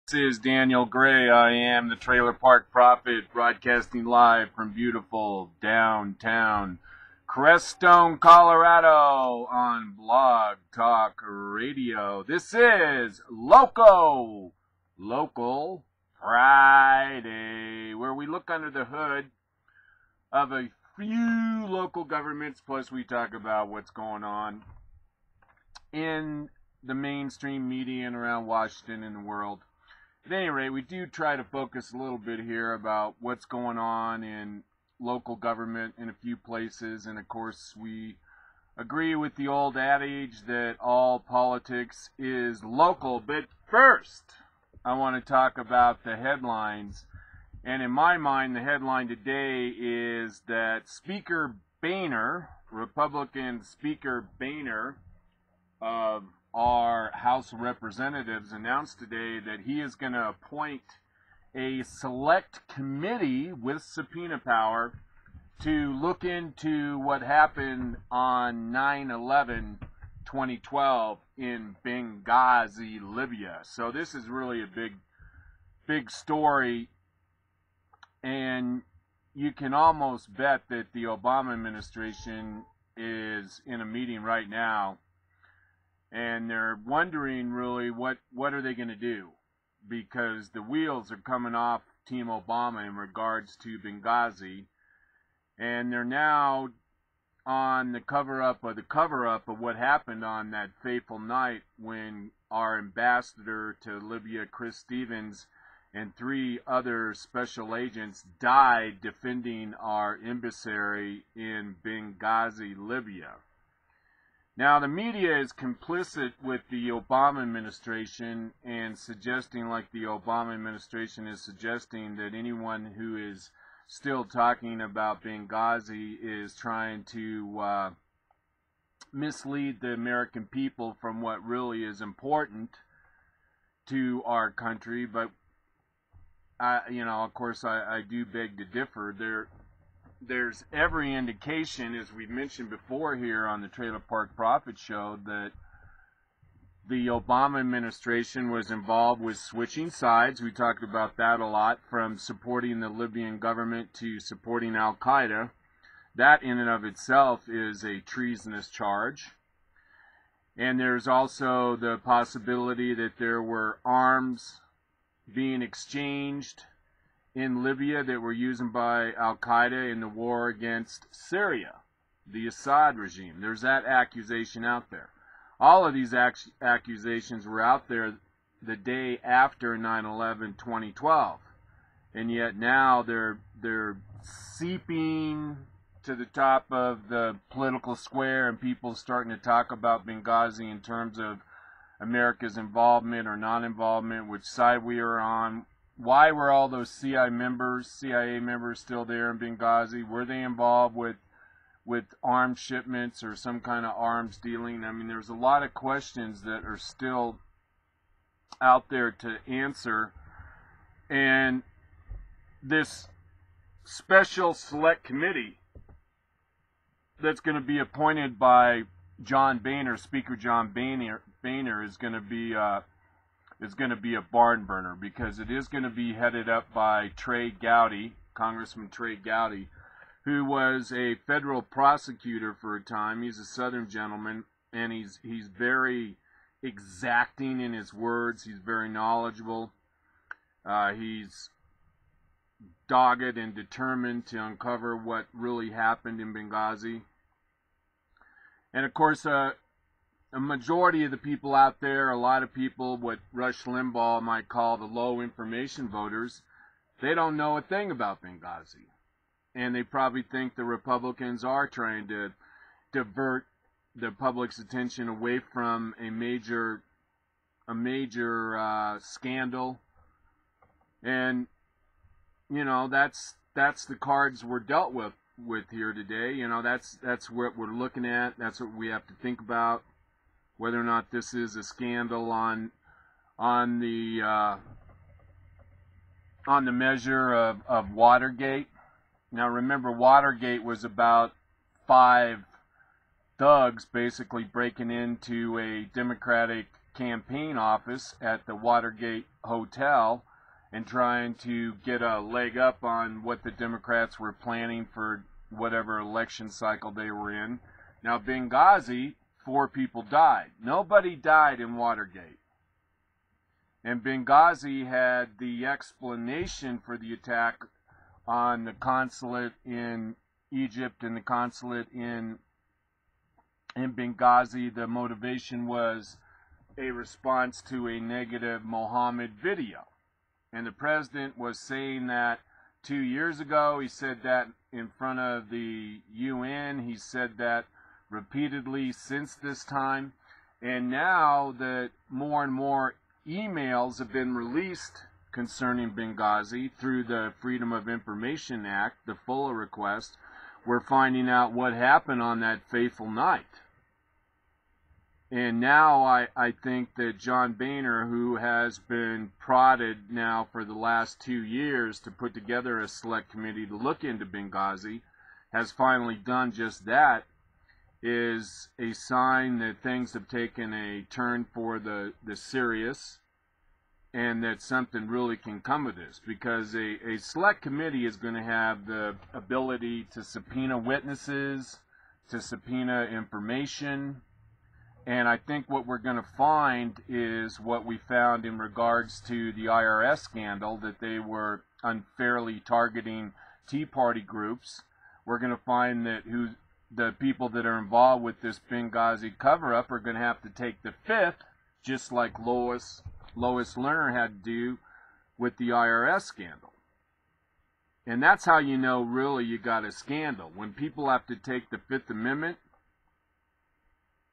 This is Daniel Gray. I am the TrailerPark Prophet, broadcasting live from beautiful downtown Crestone, Colorado on Blog Talk Radio. This is Local Friday, where we look under the hood of a few local governments, plus we talk about what's going on in the mainstream media and around Washington and the world. At any rate, we do try to focus a little bit here about what's going on in local government in a few places, and of course we agree with the old adage that all politics is local. But first, I want to talk about the headlines, and in my mind the headline today is that Speaker Boehner, Republican Speaker Boehner of our House of Representatives, announced today that he is going to appoint a select committee with subpoena power to look into what happened on 9/11/2012 in Benghazi, Libya. So this is really a big story, and you can almost bet that the Obama administration is in a meeting right now, and they're wondering really what are they going to do, because the wheels are coming off Team Obama in regards to Benghazi, and they're now on the cover-up of what happened on that fateful night when our ambassador to Libya, Chris Stevens, and 3 other special agents died defending our embassy in Benghazi, Libya. Now, the media is complicit with the Obama administration and suggesting, like the Obama administration is suggesting, that anyone who is still talking about Benghazi is trying to mislead the American people from what really is important to our country. But, of course, I do beg to differ. There's every indication, as we've mentioned before here on the Trailer Park Prophet show, that the Obama administration was involved with switching sides. We talked about that a lot, from supporting the Libyan government to supporting Al-Qaeda. That in and of itself is a treasonous charge. And there's also the possibility that there were arms being exchanged in Libya that were used by Al-Qaeda in the war against Syria, the Assad regime. There's that accusation out there. All of these accusations were out there the day after 9/11/2012, and yet now they're seeping to the top of the political square, and people starting to talk about Benghazi in terms of America's involvement or non-involvement, which side we are on. Why were all those CIA members still there in Benghazi? Were they involved with arms shipments or some kind of arms dealing? I mean, there's a lot of questions that are still out there to answer. And this special select committee that's going to be appointed by John Boehner, Speaker John Boehner, is going to be a barn burner, because it is going to be headed up by Congressman Trey Gowdy, who was a federal prosecutor for a time. He's a Southern gentleman, and he's very exacting in his words. He's very knowledgeable. He's dogged and determined to uncover what really happened in Benghazi. And of course, a majority of the people out there, a lot of people, what Rush Limbaugh might call the low information voters, they don't know a thing about Benghazi. And they probably think the Republicans are trying to divert the public's attention away from a major scandal. And, that's the cards we're dealt with here today. That's what we're looking at. That's what we have to think about, whether or not this is a scandal on the measure of Watergate. Now remember, Watergate was about 5 thugs basically breaking into a Democratic campaign office at the Watergate Hotel and trying to get a leg up on what the Democrats were planning for whatever election cycle they were in. Now, Benghazi, 4 people died. Nobody died in Watergate. And Benghazi had the explanation for the attack on the consulate in Egypt and the consulate in Benghazi. The motivation was a response to a negative Mohammed video. And the president was saying that 2 years ago. He said that in front of the UN. He said that repeatedly since this time. And now that more and more emails have been released concerning Benghazi through the Freedom of Information Act, the FOLA request, we're finding out what happened on that fateful night. And now I think that John Boehner, who has been prodded now for the last 2 years to put together a select committee to look into Benghazi, has finally done just that, is a sign that things have taken a turn for the serious, and that something really can come of this, because a select committee is going to have the ability to subpoena witnesses, to subpoena information. And I think what we're going to find is what we found in regards to the IRS scandal, that they were unfairly targeting Tea Party groups. We're going to find that the people that are involved with this Benghazi cover-up are going to have to take the fifth, just like Lois Lerner had to do with the IRS scandal. And that's how you know really you got a scandal. When people have to take the Fifth Amendment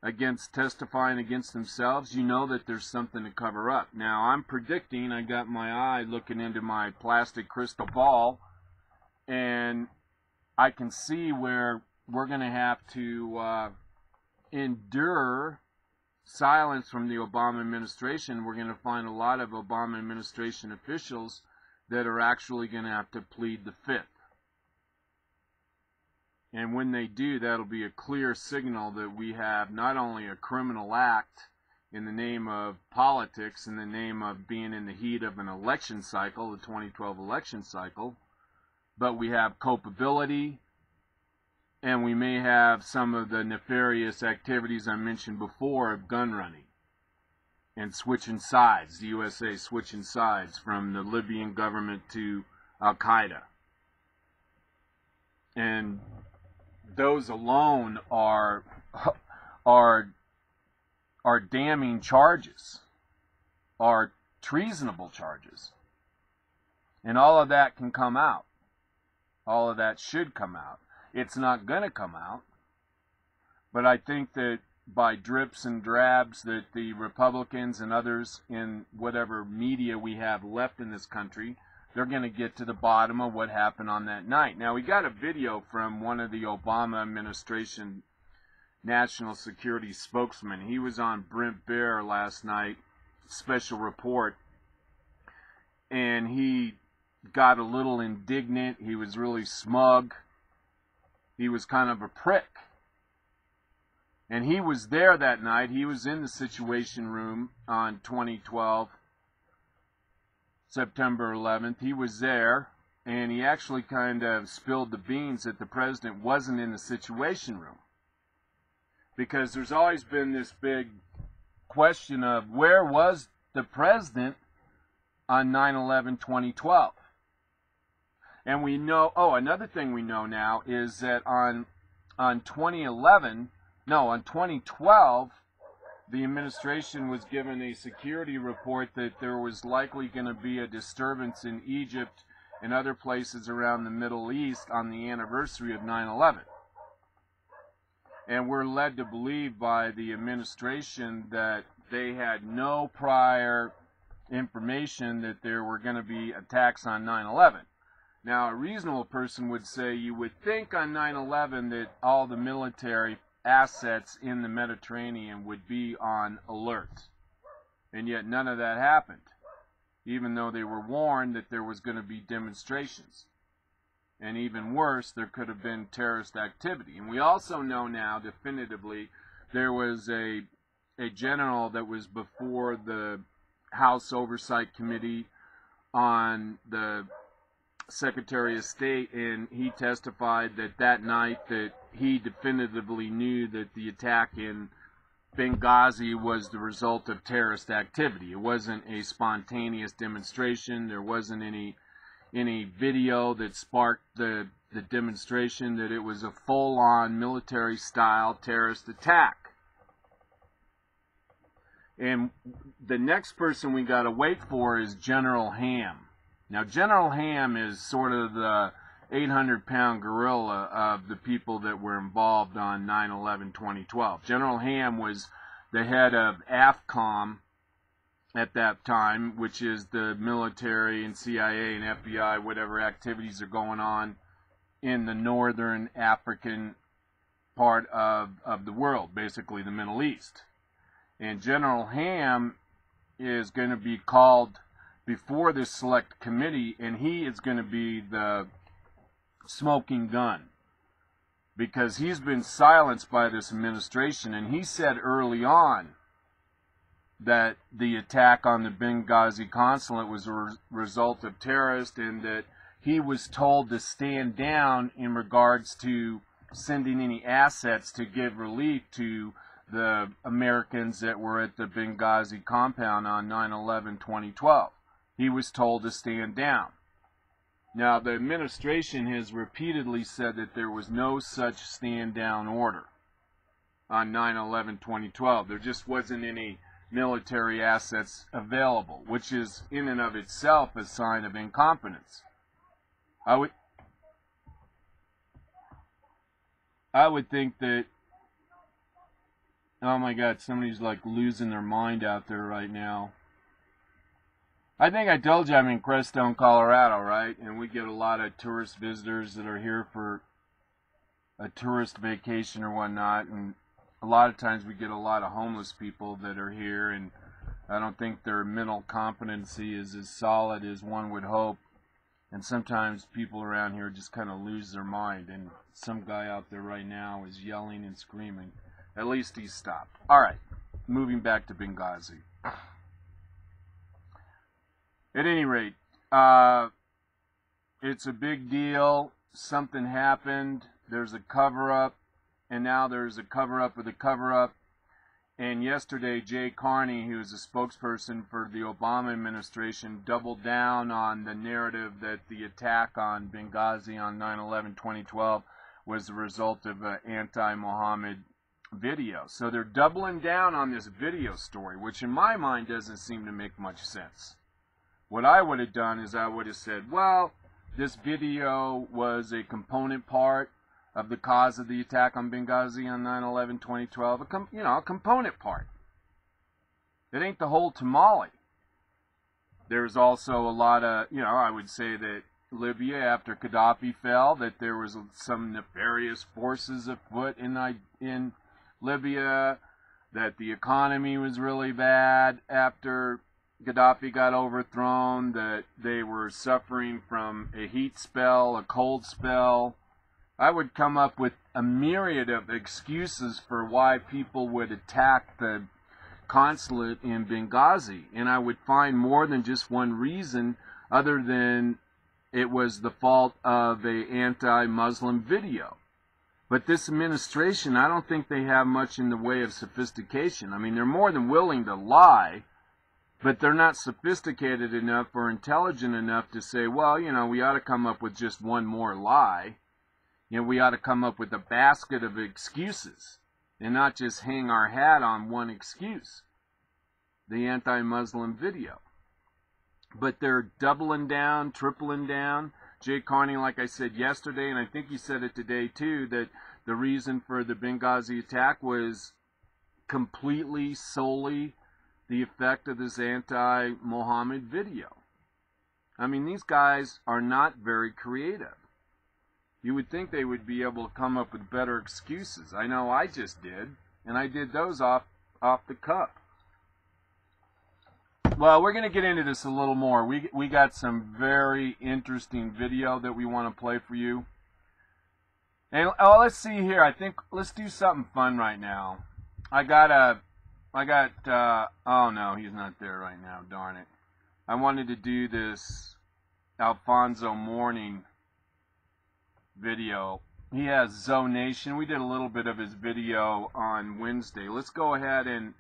against testifying against themselves, you know that there's something to cover up. Now, I'm predicting, I got my eye looking into my plastic crystal ball, and I can see where we're going to have to endure silence from the Obama administration. We're going to find a lot of Obama administration officials that are actually going to have to plead the fifth. And when they do, that'll be a clear signal that we have not only a criminal act in the name of politics, in the name of being in the heat of an election cycle, the 2012 election cycle, but we have culpability, and we may have some of the nefarious activities I mentioned before of gun running and switching sides, the USA switching sides from the Libyan government to Al-Qaeda. And those alone are damning charges, are treasonable charges. And all of that can come out. All of that should come out. It's not going to come out. But I think that by drips and drabs that the Republicans and others in whatever media we have left in this country, they're going to get to the bottom of what happened on that night. Now, we got a video from one of the Obama administration national security spokesmen. He was on Brent Bear last night, special report, and he got a little indignant. He was really smug. He was kind of a prick. And he was there that night. He was in the Situation Room on 2012, September 11th. He was there, and he actually kind of spilled the beans that the president wasn't in the Situation Room. Because there's always been this big question of where was the president on 9/11/2012? And we know, another thing we know now is that on 2012, the administration was given a security report that there was likely going to be a disturbance in Egypt and other places around the Middle East on the anniversary of 9/11. And we're led to believe by the administration that they had no prior information that there were going to be attacks on 9/11. Now, a reasonable person would say you would think on 9/11 that all the military assets in the Mediterranean would be on alert. And yet none of that happened, even though they were warned that there was going to be demonstrations. And even worse, there could have been terrorist activity. And we also know now definitively there was a a general that was before the House Oversight Committee on the Secretary of State, and he testified that that night that he definitively knew that the attack in Benghazi was the result of terrorist activity. It wasn't a spontaneous demonstration. There wasn't any video that sparked the demonstration, that it was a full-on military-style terrorist attack. And the next person we got to wait for is General Ham. Now, General Ham is sort of the 800-pound gorilla of the people that were involved on 9/11/2012. General Ham was the head of AFCOM at that time, which is the military and CIA and FBI, whatever activities are going on in the northern African part of the world, basically the Middle East. And General Ham is going to be called before this select committee, and he is going to be the smoking gun, because he's been silenced by this administration. And he said early on that the attack on the Benghazi consulate was a result of terrorists, and that he was told to stand down in regards to sending any assets to give relief to the Americans that were at the Benghazi compound on 9/11/2012. He was told to stand down. Now, the administration has repeatedly said that there was no such stand-down order on 9/11/2012. There just wasn't any military assets available, which is in and of itself a sign of incompetence. I would think that, oh my God, somebody's like losing their mind out there right now. I think I told you I'm in Crestone, Colorado, right? And we get a lot of tourist visitors that are here for a tourist vacation or whatnot. And a lot of times we get a lot of homeless people that are here, and I don't think their mental competency is as solid as one would hope. And sometimes people around here just kind of lose their mind. And some guy out there right now is yelling and screaming. At least he's stopped. All right, moving back to Benghazi. At any rate, it's a big deal. Something happened. There's a cover-up, and now there's a cover-up of the cover-up. And yesterday, Carney, who is a spokesperson for the Obama administration, doubled down on the narrative that the attack on Benghazi on 9/11/2012 was the result of an anti-Mohammed video. So they're doubling down on this video story, which in my mind doesn't seem to make much sense. What I would have done is I would have said, well, this video was a component part of the cause of the attack on Benghazi on 9/11/2012. A component part. It ain't the whole tamale. There's also a lot of, I would say that Libya, after Gaddafi fell, that there was some nefarious forces afoot in Libya, that the economy was really bad after Gaddafi got overthrown, that they were suffering from a heat spell, a cold spell. I would come up with a myriad of excuses for why people would attack the consulate in Benghazi, and I would find more than just one reason other than it was the fault of a anti-Muslim video. But this administration, I don't think they have much in the way of sophistication. I mean, they're more than willing to lie, but they're not sophisticated enough or intelligent enough to say, well, we ought to come up with just one more lie. We ought to come up with a basket of excuses and not just hang our hat on one excuse, the anti-Muslim video. But they're doubling down, tripling down. Carney, like I said yesterday, and I think he said it today too, that the reason for the Benghazi attack was completely, solely the effect of this anti-Mohammed video. I mean, these guys are not very creative. You would think they would be able to come up with better excuses. I know I just did, and I did those off the cuff. Well, we're going to get into this a little more. We got some very interesting video that we want to play for you. And let's see here. I think let's do something fun right now. I got a I got, oh no, he's not there right now, darn it. I wanted to do this Alfonso Mourning video. He has Zonation. We did a little bit of his video on Wednesday. Let's go ahead and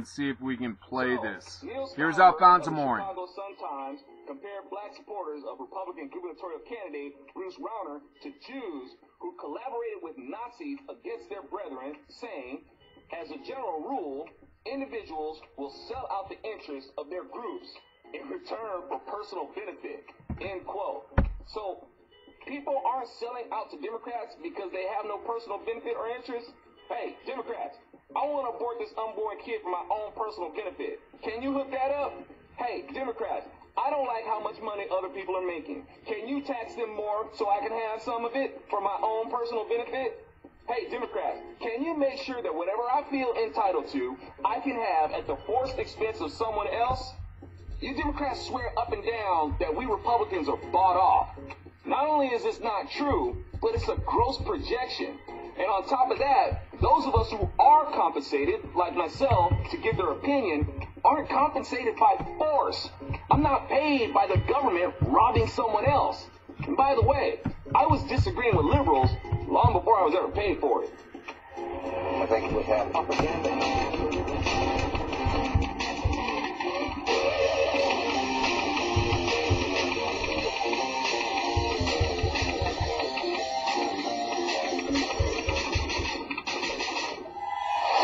see if we can play this. Here's Alfonso Mourning. Sometimes compare black supporters of Republican gubernatorial candidate Bruce Rauner to Jews who collaborated with Nazis against their brethren, saying, as a general rule, individuals will sell out the interests of their groups in return for personal benefit, end quote. So, people aren't selling out to Democrats because they have no personal benefit or interest? Hey, Democrats, I want to abort this unborn kid for my own personal benefit. Can you hook that up? Hey, Democrats, I don't like how much money other people are making. Can you tax them more so I can have some of it for my own personal benefit? Hey, Democrats, can you make sure that whatever I feel entitled to, I can have at the forced expense of someone else? You Democrats swear up and down that we Republicans are bought off. Not only is this not true, but it's a gross projection. And on top of that, those of us who are compensated, like myself, to give their opinion, aren't compensated by force. I'm not paid by the government robbing someone else. And by the way, I was disagreeing with liberals long before I was ever paid for it. I think it was that propaganda.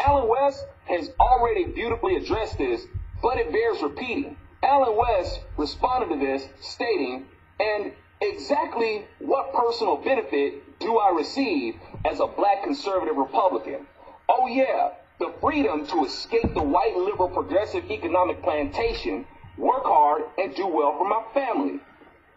Alan West has already beautifully addressed this, but it bears repeating. Alan West responded to this, stating, and exactly what personal benefit do I receive as a black conservative Republican? Oh yeah, the freedom to escape the white liberal progressive economic plantation, work hard, and do well for my family.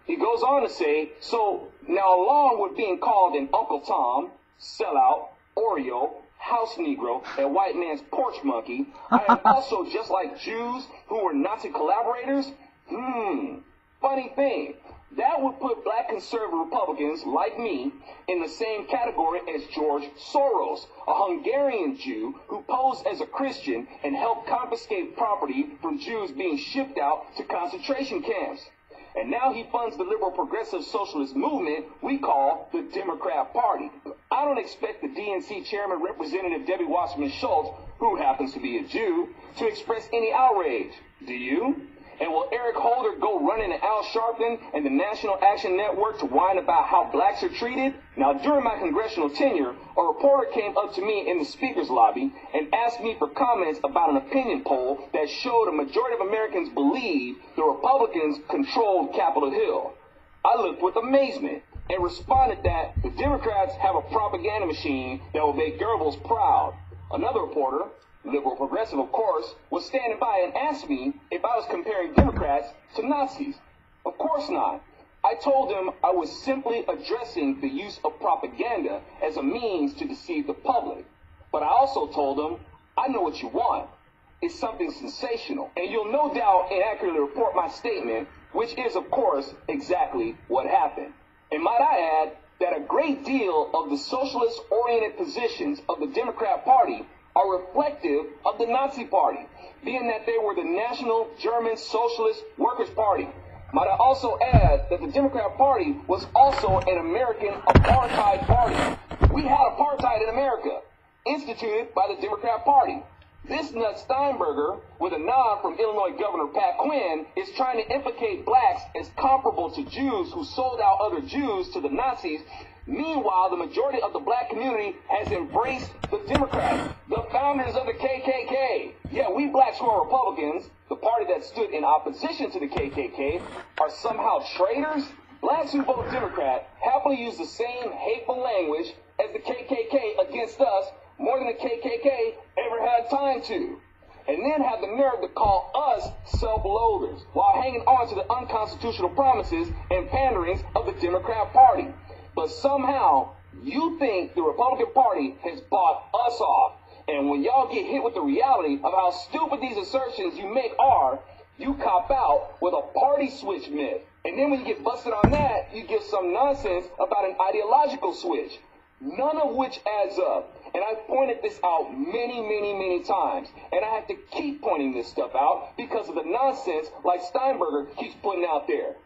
He goes on to say, so now along with being called an Uncle Tom, sellout, Oreo, house Negro, and white man's porch monkey, I am also just like Jews who were Nazi collaborators? Funny thing. That would put black conservative Republicans like me in the same category as George Soros, a Hungarian Jew who posed as a Christian and helped confiscate property from Jews being shipped out to concentration camps. And now he funds the liberal progressive socialist movement we call the Democrat Party. I don't expect the DNC chairman, Representative Debbie Wasserman Schultz, who happens to be a Jew, to express any outrage. Do you? And will Eric Holder go running to Al Sharpton and the National Action Network to whine about how blacks are treated? Now, during my congressional tenure, a reporter came up to me in the speaker's lobby and asked me for comments about an opinion poll that showed a majority of Americans believe the Republicans controlled Capitol Hill. I looked with amazement and responded that the Democrats have a propaganda machine that will make Goebbels proud. Another reporter, liberal progressive of course, was standing by and asked me if I was comparing Democrats to Nazis. Of course not. I told him I was simply addressing the use of propaganda as a means to deceive the public. But I also told him, I know what you want. It's something sensational. And you'll no doubt inaccurately report my statement, which is of course exactly what happened. And might I add that a great deal of the socialist-oriented positions of the Democrat Party are reflective of the Nazi Party, being that they were the National German Socialist Workers' Party. Might I also add that the Democrat Party was also an American apartheid party. We had apartheid in America, instituted by the Democrat Party. This nut Steinberger, with a nod from Illinois Governor Pat Quinn, is trying to implicate blacks as comparable to Jews who sold out other Jews to the Nazis. Meanwhile, the majority of the black community has embraced the Democrats, the founders of the KKK. Yeah, we blacks who are Republicans, the party that stood in opposition to the KKK, are somehow traitors? Blacks who vote Democrat happily use the same hateful language as the KKK against us more than the KKK ever had time to. And then have the nerve to call us self-loathers while hanging on to the unconstitutional promises and panderings of the Democrat Party. But somehow, you think the Republican Party has bought us off. And when y'all get hit with the reality of how stupid these assertions you make are, you cop out with a party switch myth. And then when you get busted on that, you give some nonsense about an ideological switch. none of which adds up. And I've pointed this out many times. And I have to keep pointing this stuff out because of the nonsense like Steinberger keeps putting out there.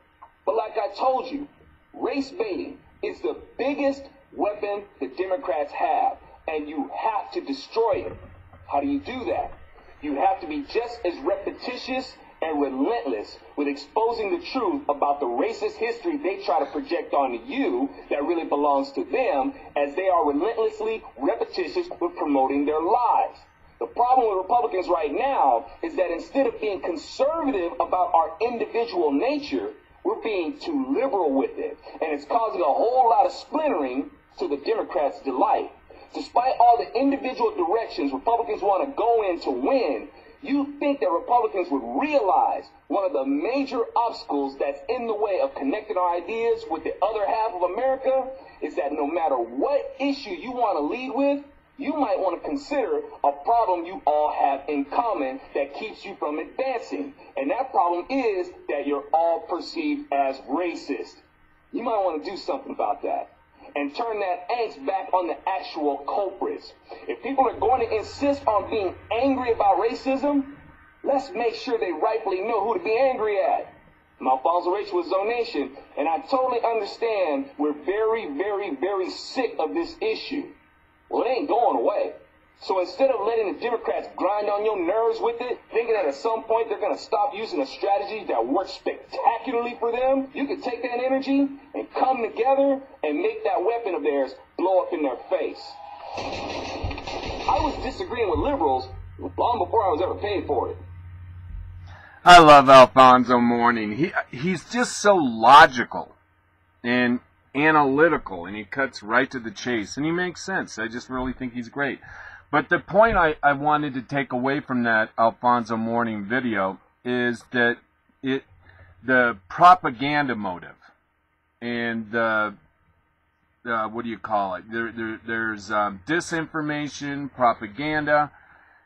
But like I told you, race baiting is the biggest weapon the Democrats have. And you have to destroy it. How do you do that? You have to be just as repetitious and relentless with exposing the truth about the racist history they try to project onto you that really belongs to them, as they are relentlessly repetitious with promoting their lies. The problem with Republicans right now is that instead of being conservative about our individual nature, we're being too liberal with it. And it's causing a whole lot of splintering to the Democrats' delight. Despite all the individual directions Republicans want to go in to win, you think that Republicans would realize one of the major obstacles that's in the way of connecting our ideas with the other half of America is that no matter what issue you want to lead with, you might want to consider a problem you all have in common that keeps you from advancing. And that problem is that you're all perceived as racist. You might want to do something about that and turn that angst back on the actual culprits. If people are going to insist on being angry about racism, let's make sure they rightfully know who to be angry at. I'm Alfonso Rachel with Zonation, and I totally understand we're very sick of this issue. Well, it ain't going away. So instead of letting the Democrats grind on your nerves with it, thinking that at some point they're going to stop using a strategy that works spectacularly for them, you can take that energy and come together and make that weapon of theirs blow up in their face. I was disagreeing with liberals long before I was ever paid for it. I love Alfonso Mourning. He's just so logical and analytical, and he cuts right to the chase, and he makes sense. I just really think he's great. But the point I wanted to take away from that Alfonso Mourning video is that the propaganda motive and the what do you call it? There's disinformation, propaganda,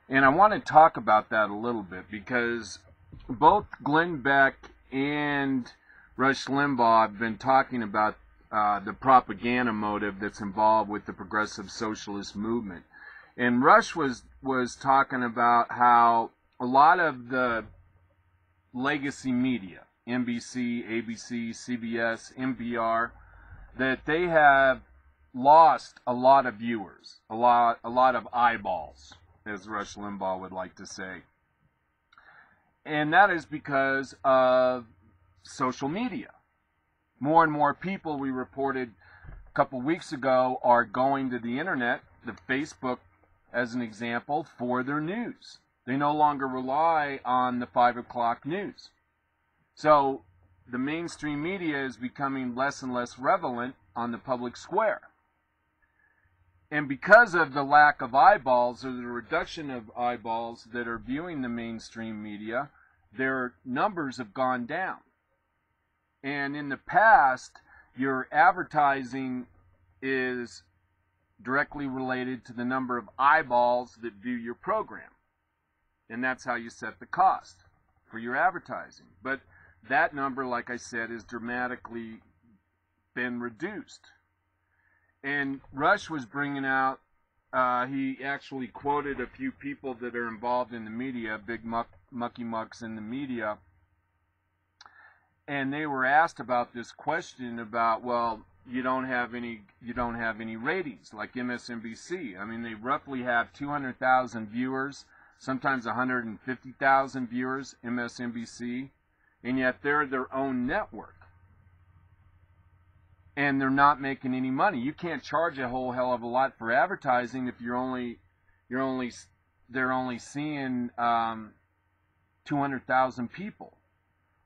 and I want to talk about that a little bit because both Glenn Beck and Rush Limbaugh have been talking about the propaganda motive that's involved with the progressive socialist movement. And Rush was talking about how a lot of the legacy media, NBC, ABC, CBS, NPR, that they have lost a lot of viewers, a lot of eyeballs, as Rush Limbaugh would like to say. And that is because of social media. More and more people, we reported a couple weeks ago, are going to the internet, the Facebook, as an example, for their news. They no longer rely on the 5 o'clock news. So the mainstream media is becoming less and less relevant on the public square. And because of the lack of eyeballs, or the reduction of eyeballs that are viewing the mainstream media, their numbers have gone down. And in the past, your advertising is directly related to the number of eyeballs that view your program. And that's how you set the cost for your advertising. But that number, like I said, has dramatically been reduced. And Rush was bringing out, he actually quoted a few people that are involved in the media, big mucky mucks in the media, and they were asked about this question about, well, you don't have any ratings like MSNBC. I mean, they roughly have 200,000 viewers, sometimes 150,000 viewers, MSNBC, and yet they're their own network. And they're not making any money. You can't charge a whole hell of a lot for advertising if they're only seeing 200,000 people.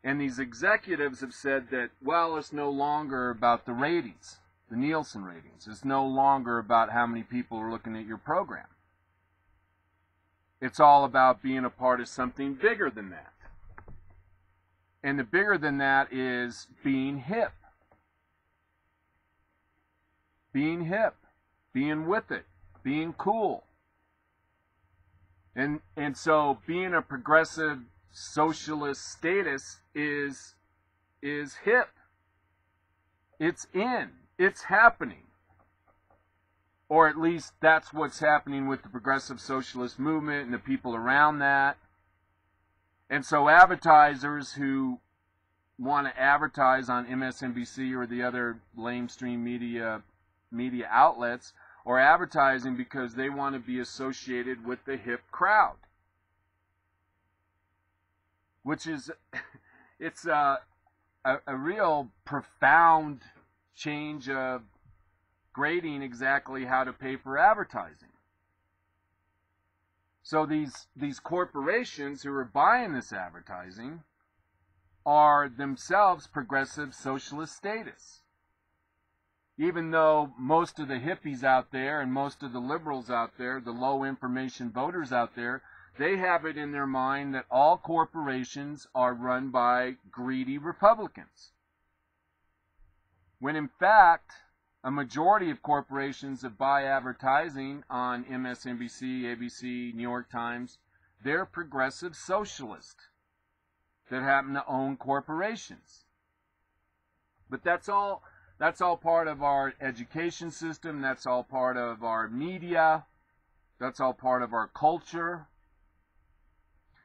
And these executives have said that, well, it's no longer about the ratings, the Nielsen ratings. It's no longer about how many people are looking at your program. It's all about being a part of something bigger than that. And the bigger than that is being hip. Being hip. Being with it. Being cool. And so being a progressive socialist status is hip. It's in. It's happening. Or at least that's what's happening with the progressive socialist movement and the people around that. And so advertisers who want to advertise on MSNBC or the other lamestream media outlets are advertising because they want to be associated with the hip crowd. Which is, it's a real profound change of grading exactly how to pay for advertising. So these corporations who are buying this advertising are themselves progressive socialist status. Even though most of the hippies out there and most of the liberals out there, the low information voters out there, they have it in their mind that all corporations are run by greedy Republicans. When in fact, a majority of corporations that buy advertising on MSNBC, ABC, New York Times, they're progressive socialists that happen to own corporations. But that's all part of our education system, that's all part of our media, that's all part of our culture.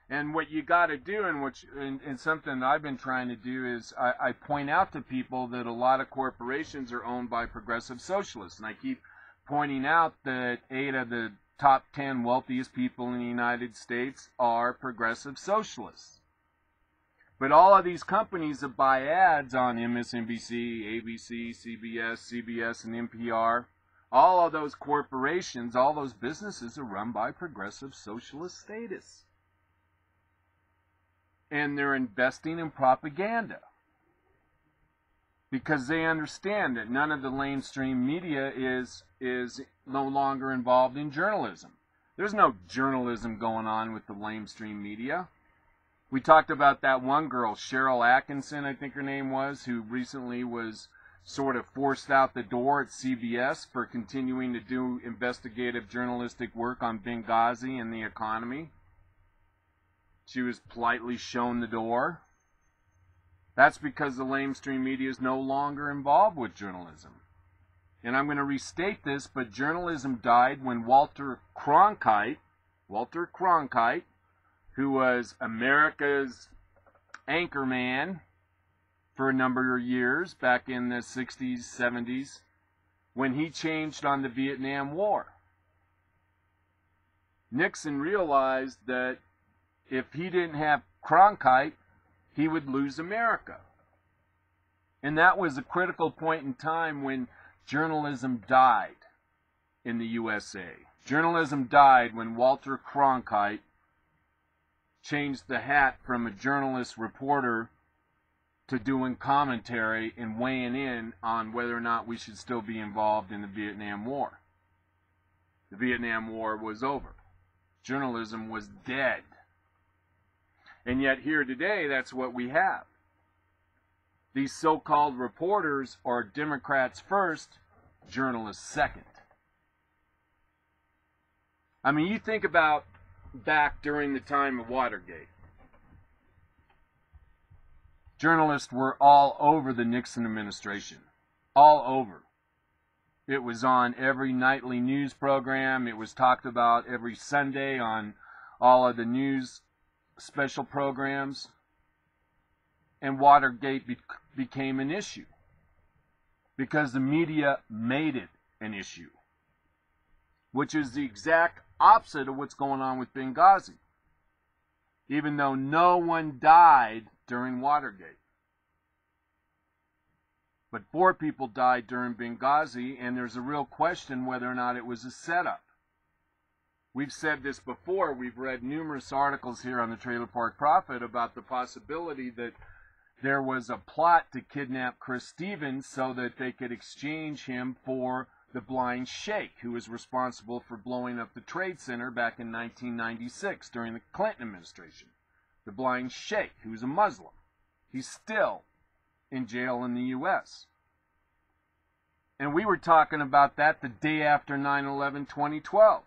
And what you got to do, and something that I've been trying to do, is I point out to people that a lot of corporations are owned by progressive socialists. And I keep pointing out that 8 of the top 10 wealthiest people in the United States are progressive socialists. But all of these companies that buy ads on MSNBC, ABC, CBS, and NPR, all of those corporations, all those businesses are run by progressive socialist status. And they're investing in propaganda because they understand that none of the mainstream media is no longer involved in journalism. There's no journalism going on with the mainstream media. We talked about that one girl, Cheryl Atkinson, I think her name was, who recently was sort of forced out the door at CBS for continuing to do investigative journalistic work on Benghazi and the economy. She was politely shown the door. That's because the lamestream media is no longer involved with journalism. And I'm going to restate this, but journalism died when Walter Cronkite, who was America's anchorman for a number of years back in the 60s, 70s, when he changed on the Vietnam War. Nixon realized that if he didn't have Cronkite, he would lose America. And that was a critical point in time when journalism died in the USA. Journalism died when Walter Cronkite changed the hat from a journalist reporter to doing commentary and weighing in on whether or not we should still be involved in the Vietnam War. The Vietnam War was over. Journalism was dead. And yet here today, that's what we have. These so-called reporters are Democrats first, journalists second. I mean, you think about back during the time of Watergate. Journalists were all over the Nixon administration. All over. It was on every nightly news program. It was talked about every Sunday on all of the news special programs, and Watergate became an issue because the media made it an issue, which is the exact opposite of what's going on with Benghazi, even though no one died during Watergate. But 4 people died during Benghazi, and there's a real question whether or not it was a setup. We've said this before. We've read numerous articles here on the Trailer Park Prophet about the possibility that there was a plot to kidnap Chris Stevens so that they could exchange him for the blind sheikh who was responsible for blowing up the Trade Center back in 1996 during the Clinton administration. The blind sheikh, who's a Muslim. He's still in jail in the U.S. And we were talking about that the day after 9/11/2012.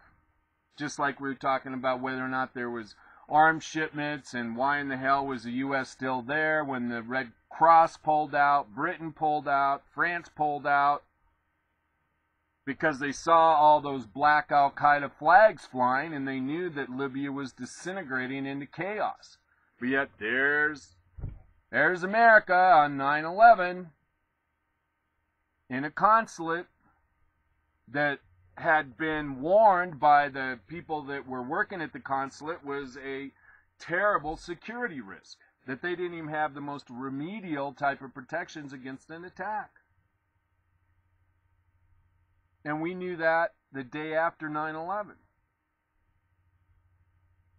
Just like we were talking about whether or not there was arms shipments and why in the hell was the U.S. still there when the Red Cross pulled out, Britain pulled out, France pulled out. because they saw all those black Al-Qaeda flags flying and they knew that Libya was disintegrating into chaos. But yet there's America on 9/11 in a consulate that had been warned by the people that were working at the consulate was a terrible security risk, that they didn't even have the most remedial type of protections against an attack. And we knew that the day after 9/11.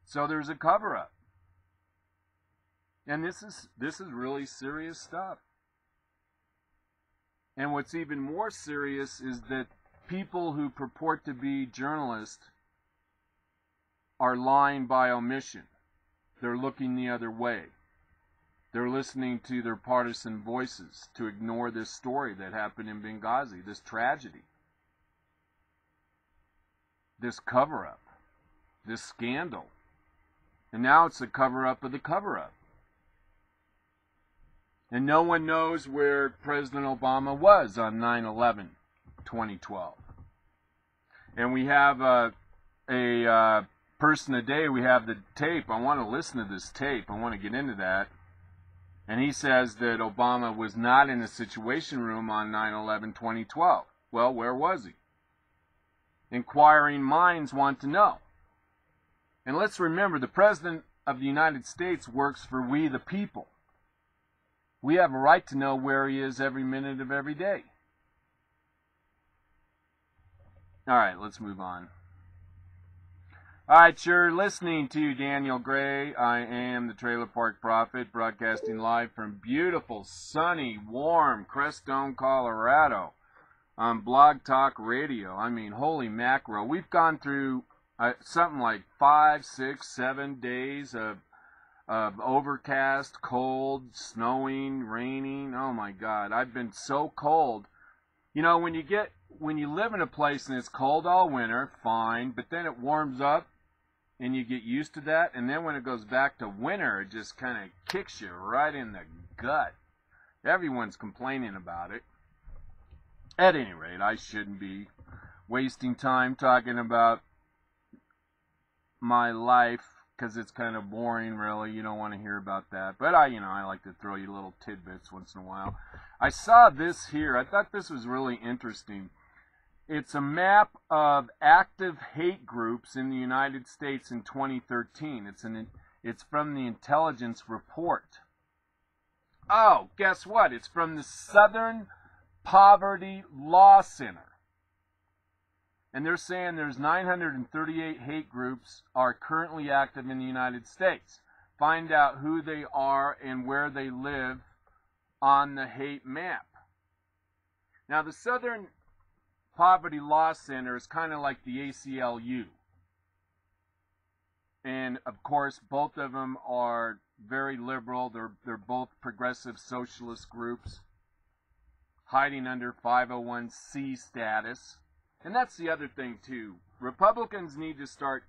So there's a cover-up. And this is really serious stuff. And what's even more serious is that people who purport to be journalists are lying by omission. They're looking the other way. They're listening to their partisan voices to ignore this story that happened in Benghazi, this tragedy, this cover-up, this scandal. And now it's a cover-up of the cover-up. And no one knows where President Obama was on 9/11/2012. And we have a person a day, we have the tape. I want to listen to this tape. I want to get into that. And he says that Obama was not in the Situation Room on 9/11/2012. Well, where was he? Inquiring minds want to know. And let's remember, the President of the United States works for we the people. We have a right to know where he is every minute of every day. All right, let's move on. All right, you're listening to Daniel Gray. I am the TrailerPark Prophet, broadcasting live from beautiful, sunny, warm Crestone, Colorado, on Blog Talk Radio. I mean, holy mackerel. We've gone through something like 5, 6, 7 days of overcast, cold, snowing, raining. Oh my God, I've been so cold. You know, when you live in a place and it's cold all winter, fine, but then it warms up and you get used to that, and then when it goes back to winter, it just kind of kicks you right in the gut. Everyone's complaining about it. At any rate, I shouldn't be wasting time talking about my life, because it's kind of boring, really. You don't want to hear about that. But I like to throw you little tidbits once in a while. I saw this here. I thought this was really interesting. It's a map of active hate groups in the United States in 2013. It's from the Intelligence Report. Oh, guess what? It's from the Southern Poverty Law Center. And they're saying there's 938 hate groups are currently active in the United States. Find out who they are and where they live on the hate map. Now, the Southern Poverty Law Center is kind of like the ACLU. And, of course, both of them are very liberal. They're both progressive socialist groups hiding under 501c status. And that's the other thing, too. Republicans need to start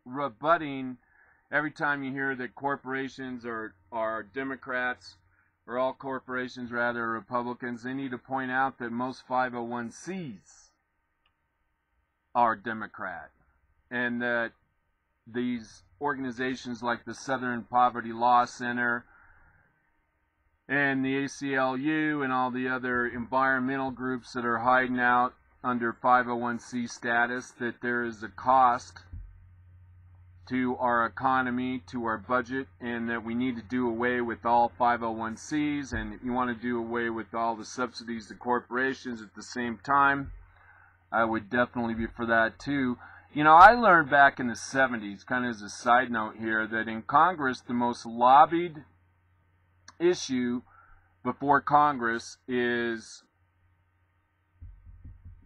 rebutting every time you hear that corporations are Democrats, or all corporations, rather, are Republicans. They need to point out that most 501cs are Democrat. And that these organizations like the Southern Poverty Law Center and the ACLU and all the other environmental groups that are hiding out under 501c status, that there is a cost to our economy, to our budget, and that we need to do away with all 501cs, and if you want to do away with all the subsidies to corporations at the same time, I would definitely be for that too. You know, I learned back in the 70s, kind of as a side note here, that in Congress, the most lobbied issue before Congress is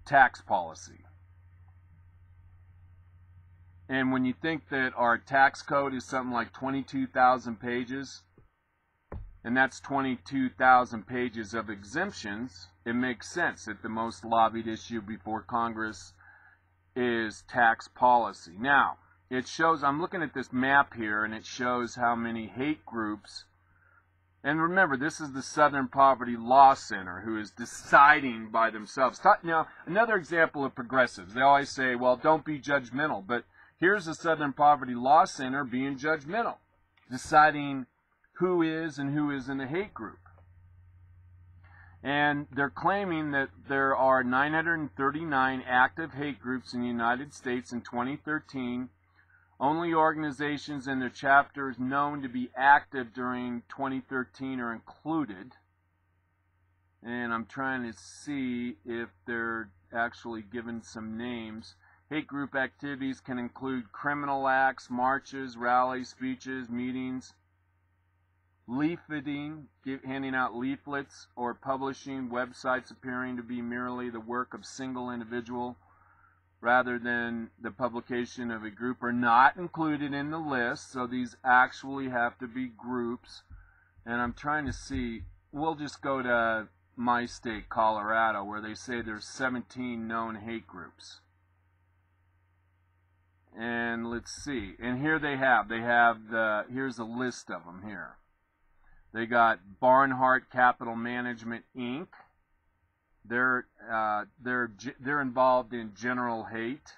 tax policy. And when you think that our tax code is something like 22,000 pages, and that's 22,000 pages of exemptions, it makes sense that the most lobbied issue before Congress is tax policy. Now, it shows, I'm looking at this map here, and it shows how many hate groups And remember, this is the Southern Poverty Law Center who is deciding by themselves. Now, another example of progressives. They always say, well, don't be judgmental. But here's the Southern Poverty Law Center being judgmental, deciding who is and who isn't a hate group. And they're claiming that there are 939 active hate groups in the United States in 2013. Only organizations and their chapters known to be active during 2013 are included. And I'm trying to see if they're actually given some names. Hate group activities can include criminal acts, marches, rallies, speeches, meetings, leafleting, handing out leaflets, or publishing websites appearing to be merely the work of single individual rather than the publication of a group are not included in the list. So these actually have to be groups. And I'm trying to see, we'll just go to my state, Colorado, where they say there's 17 known hate groups. And let's see. And here they have here's a list of them here. They got Barnhart Capital Management, Inc. They're involved in general hate.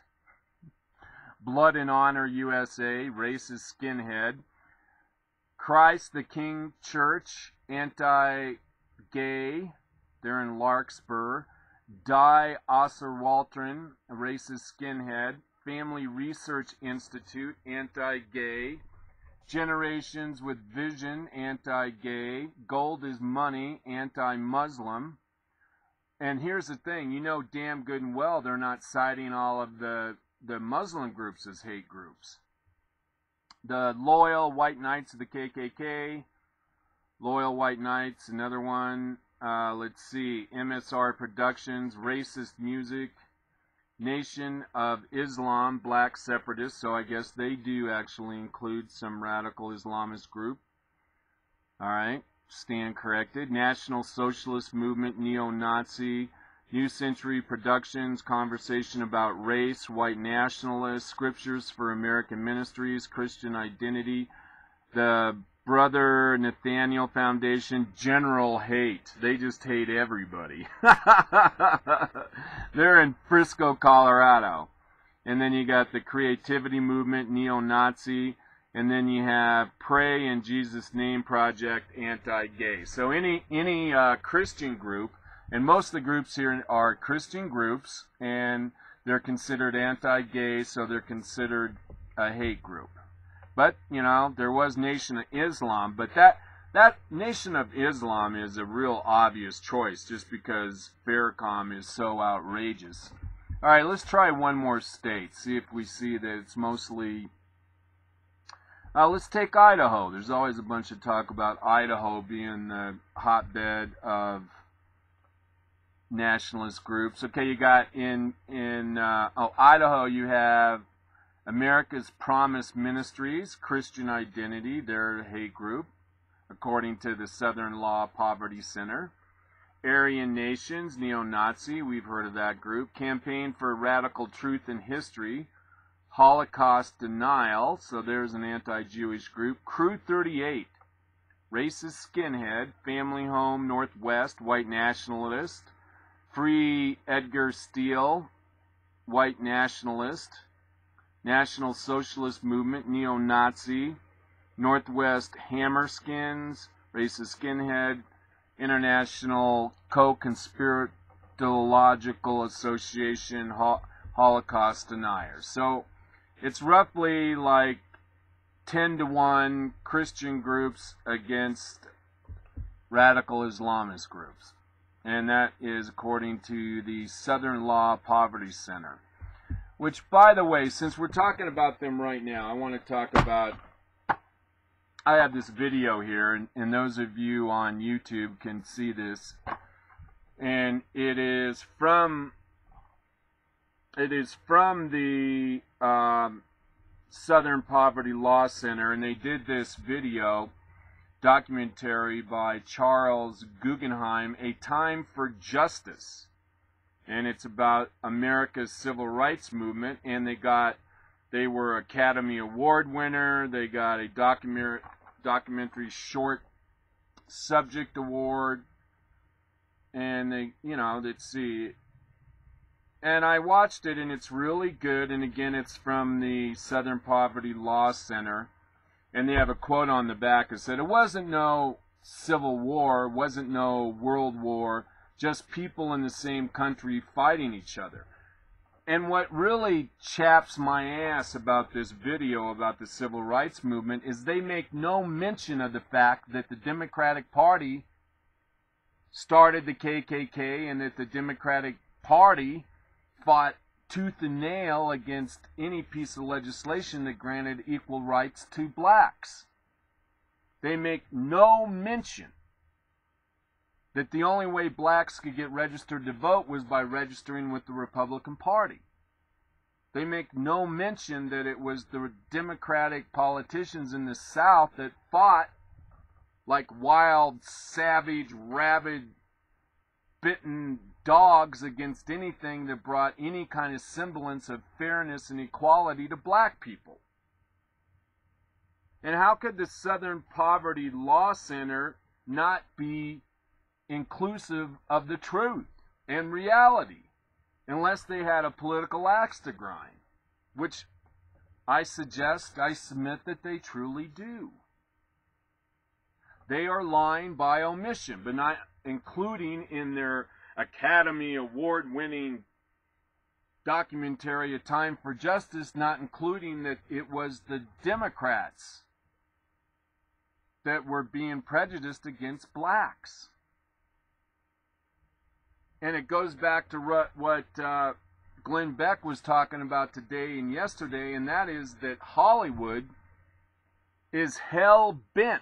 Blood and Honor USA, racist skinhead. Christ the King Church, anti-gay. They're in Larkspur. Die Osserwaltern, a racist skinhead. Family Research Institute, anti-gay. Generations with Vision, anti-gay. Gold is Money, anti-Muslim. And here's the thing, you know damn good and well they're not citing all of the Muslim groups as hate groups. The Loyal White Knights of the KKK, Loyal White Knights, another one. Let's see, MSR Productions, racist music. Nation of Islam, black separatists, so I guess they do actually include some radical Islamist group. Alright, stand corrected. National Socialist Movement, neo-Nazi. New Century Productions, conversation about race, white nationalists, scriptures for American ministries, Christian identity. The Brother Nathaniel Foundation, general hate. They just hate everybody. They're in Frisco, Colorado. And then you got the Creativity Movement, neo-Nazi. And then you have Pray in Jesus' Name Project, anti-gay. So any Christian group, and most of the groups here are Christian groups, and they're considered anti-gay, so they're considered a hate group. But, you know, there was Nation of Islam, but that Nation of Islam is a real obvious choice just because Farrakhan is so outrageous. All right, let's try one more state, see if we see that it's mostly... let's take Idaho. There's always a bunch of talk about Idaho being the hotbed of nationalist groups. Okay, you got in Idaho, you have America's Promise Ministries, Christian Identity, their hate group, according to the Southern Law Poverty Center. Aryan Nations, neo-Nazi, we've heard of that group. Campaign for Radical Truth in History, Holocaust Denial, so there's an anti-Jewish group. Crew 38, racist skinhead. Family Home Northwest, white nationalist. Free Edgar Steele, white nationalist. National Socialist Movement, neo-Nazi. Northwest Hammerskins, racist skinhead. International Co-Conspiratorial Association, Holocaust Deniers. So it's roughly like 10-to-1 Christian groups against radical Islamist groups. And that is according to the Southern Law Poverty Center. Which, by the way, since we're talking about them right now, I want to talk about... I have this video here, and those of you on YouTube can see this. And it is from the Southern Poverty Law Center, and they did this video documentary by Charles Guggenheim, A Time for Justice. And it's about America's civil rights movement, and they were Academy Award winner. They got a documentary short subject award, and they, let's see. And I watched it, and it's really good. And again, it's from the Southern Poverty Law Center. And they have a quote on the back that said, "It wasn't no civil war, it wasn't no world war, just people in the same country fighting each other." And what really chaps my ass about this video about the civil rights movement is they make no mention of the fact that the Democratic Party started the KKK and that the Democratic Party fought tooth and nail against any piece of legislation that granted equal rights to blacks. They make no mention that the only way blacks could get registered to vote was by registering with the Republican Party. They make no mention that it was the Democratic politicians in the South that fought like wild, savage, rabid, bitten dogs against anything that brought any kind of semblance of fairness and equality to black people. And how could the Southern Poverty Law Center not be inclusive of the truth and reality unless they had a political axe to grind, which I submit that they truly do. They are lying by omission, but not including in their Academy Award-winning documentary A Time for Justice, not including that it was the Democrats that were being prejudiced against blacks. And it goes back to what Glenn Beck was talking about today and yesterday, and that is that Hollywood is hell-bent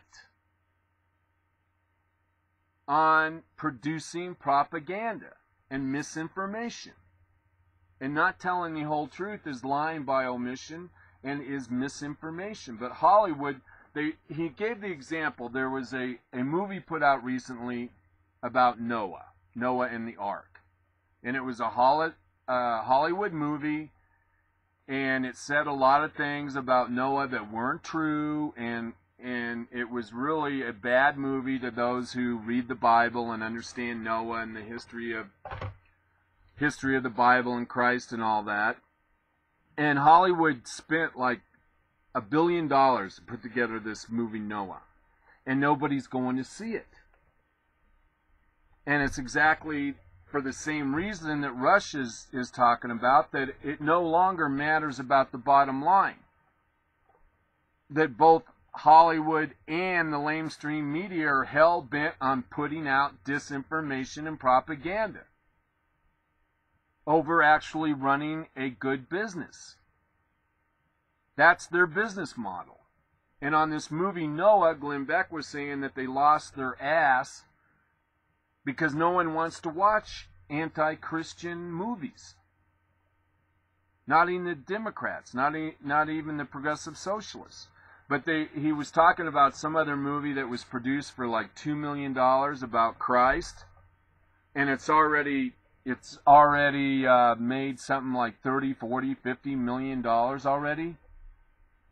on producing propaganda and misinformation. And not telling the whole truth is lying by omission and is misinformation. But Hollywood, he gave the example. There was a movie put out recently about Noah and the Ark. And it was a Hollywood movie, and it said a lot of things about Noah that weren't true, and it was really a bad movie to those who read the Bible and understand Noah and the history of the Bible and Christ and all that. And Hollywood spent like $1 billion to put together this movie Noah, and nobody's going to see it. And it's exactly for the same reason that Rush is talking about, that it no longer matters about the bottom line. That both Hollywood and the lamestream media are hell-bent on putting out disinformation and propaganda over actually running a good business. That's their business model. And on this movie Noah, Glenn Beck was saying that they lost their ass because no one wants to watch anti-Christian movies. Not even the Democrats, not even the progressive socialists. But he was talking about some other movie that was produced for like $2 million about Christ, and it's already made something like 30, 40, 50 million dollars already,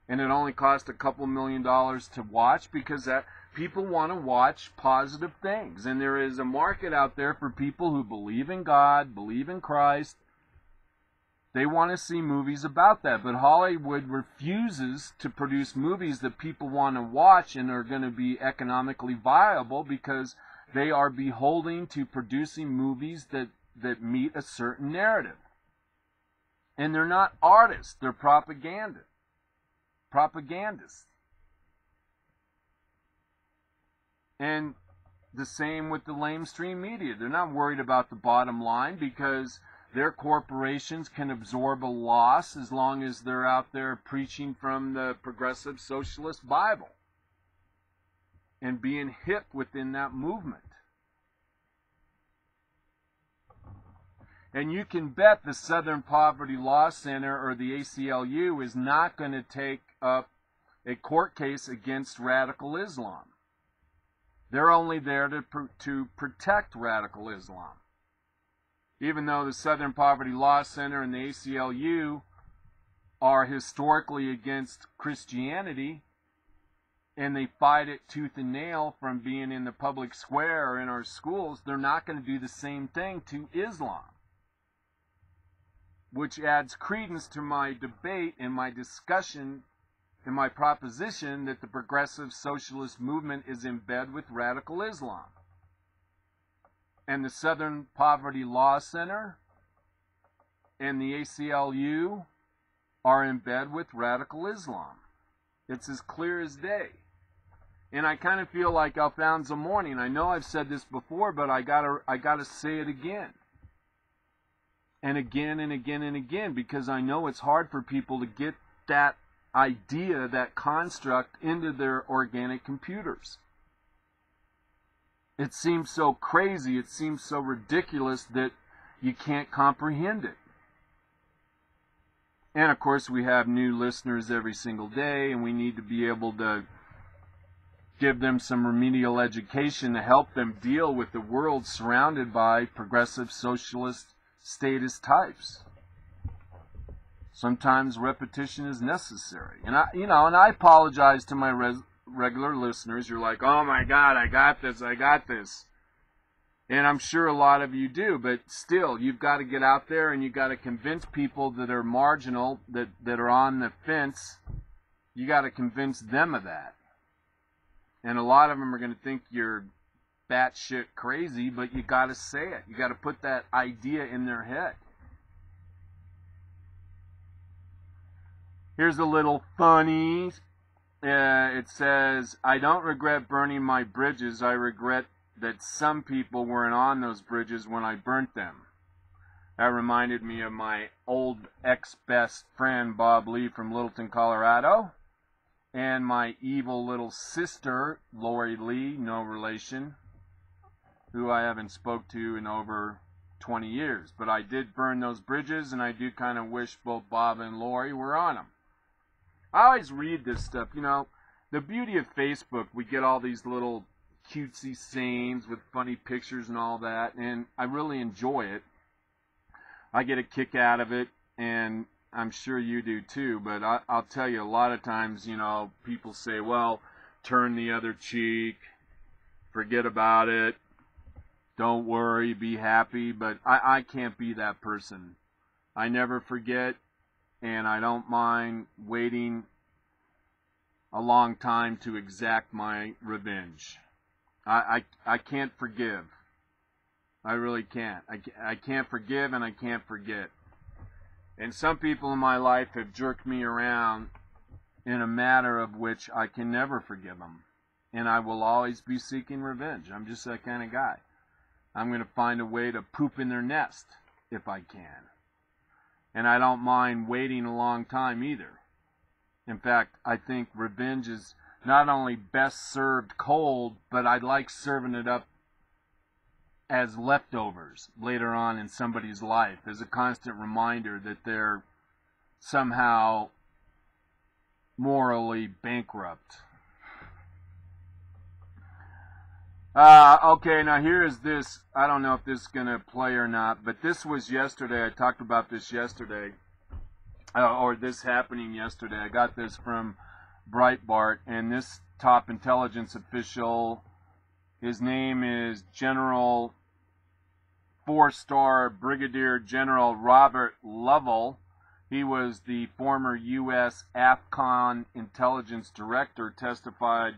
and it only cost a couple $1 million to watch because that people want to watch positive things, and there is a market out there for people who believe in God, believe in Christ. They want to see movies about that, but Hollywood refuses to produce movies that people want to watch and are going to be economically viable because they are beholden to producing movies that meet a certain narrative. And they're not artists, they're propagandists. And the same with the lamestream media. They're not worried about the bottom line because their corporations can absorb a loss as long as they're out there preaching from the progressive socialist Bible and being hip within that movement. And you can bet the Southern Poverty Law Center or the ACLU is not going to take up a court case against radical Islam. They're only there to protect radical Islam. Even though the Southern Poverty Law Center and the ACLU are historically against Christianity, and they fight it tooth and nail from being in the public square or in our schools, they're not going to do the same thing to Islam. Which adds credence to my debate and my discussion and my proposition that the progressive socialist movement is in bed with radical Islam. And the Southern Poverty Law Center and the ACLU are in bed with radical Islam. It's as clear as day. And I kind of feel like Alfonso Morning. I know I've said this before, but I gotta say it again. And again and again and again, because I know it's hard for people to get that idea, that construct, into their organic computers. It seems so crazy, it seems so ridiculous that you can't comprehend it. And of course we have new listeners every single day, and we need to be able to give them some remedial education to help them deal with the world surrounded by progressive socialist statist types. Sometimes repetition is necessary. And I apologize to my regular listeners. You're like, oh my God, I got this. And I'm sure a lot of you do, but still, you've got to get out there and you've got to convince people that are marginal, that are on the fence. You got to convince them of that. And a lot of them are going to think you're batshit crazy, but you got to say it. You got to put that idea in their head. Here's a little funny. It says, I don't regret burning my bridges. I regret that some people weren't on those bridges when I burnt them. That reminded me of my old ex-best friend, Bob Lee from Littleton, Colorado, and my evil little sister, Lori Lee, no relation, who I haven't spoke to in over 20 years. But I did burn those bridges, and I do kind of wish both Bob and Lori were on them. I always read this stuff. You know, the beauty of Facebook, we get all these little cutesy sayings with funny pictures and all that, and I really enjoy it. I get a kick out of it, and I'm sure you do too, but I'll tell you, a lot of times, you know, people say, well, turn the other cheek, forget about it, don't worry, be happy, but I can't be that person. I never forget, and I don't mind waiting a long time to exact my revenge. I can't forgive. I really can't. I can't forgive and I can't forget. And some people in my life have jerked me around in a matter of which I can never forgive them. And I will always be seeking revenge. I'm just that kind of guy. I'm going to find a way to poop in their nest if I can. And I don't mind waiting a long time either. In fact, I think revenge is not only best served cold, but I like serving it up as leftovers later on in somebody's life, as a constant reminder that they're somehow morally bankrupt. Okay, now here is this. I don't know if this is going to play or not, but this was yesterday. I talked about this yesterday, or this happening yesterday. I got this from Breitbart, and this top intelligence official, his name is General 4-star Brigadier General Robert Lovell. He was the former U.S. AFCON intelligence director, testified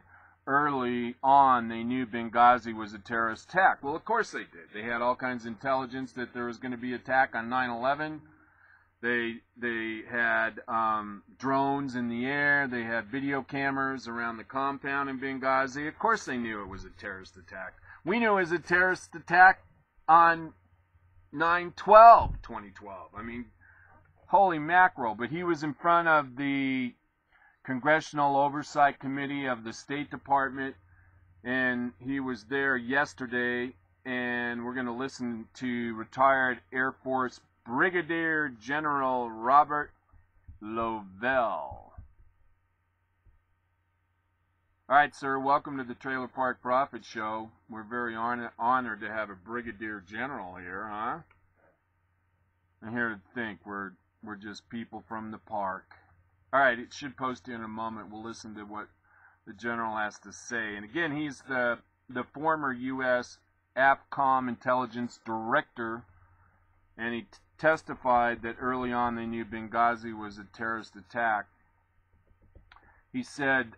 early on they knew Benghazi was a terrorist attack. Well, of course they did. They had all kinds of intelligence that there was going to be an attack on 9/11. They had drones in the air. They had video cameras around the compound in Benghazi. Of course they knew it was a terrorist attack. We knew it was a terrorist attack on 9/12/2012. I mean, holy mackerel. But he was in front of the Congressional Oversight Committee of the State Department, and he was there yesterday, and we're going to listen to retired Air Force Brigadier General Robert Lovell. All right, sir, welcome to the Trailer Park Prophet Show. We're very honored to have a Brigadier General here, huh? I'm here to think we're just people from the park. All right, it should post in a moment. We'll listen to what the general has to say. And again, he's the former U.S. AFCOM intelligence director, and he testified that early on they knew Benghazi was a terrorist attack. He said,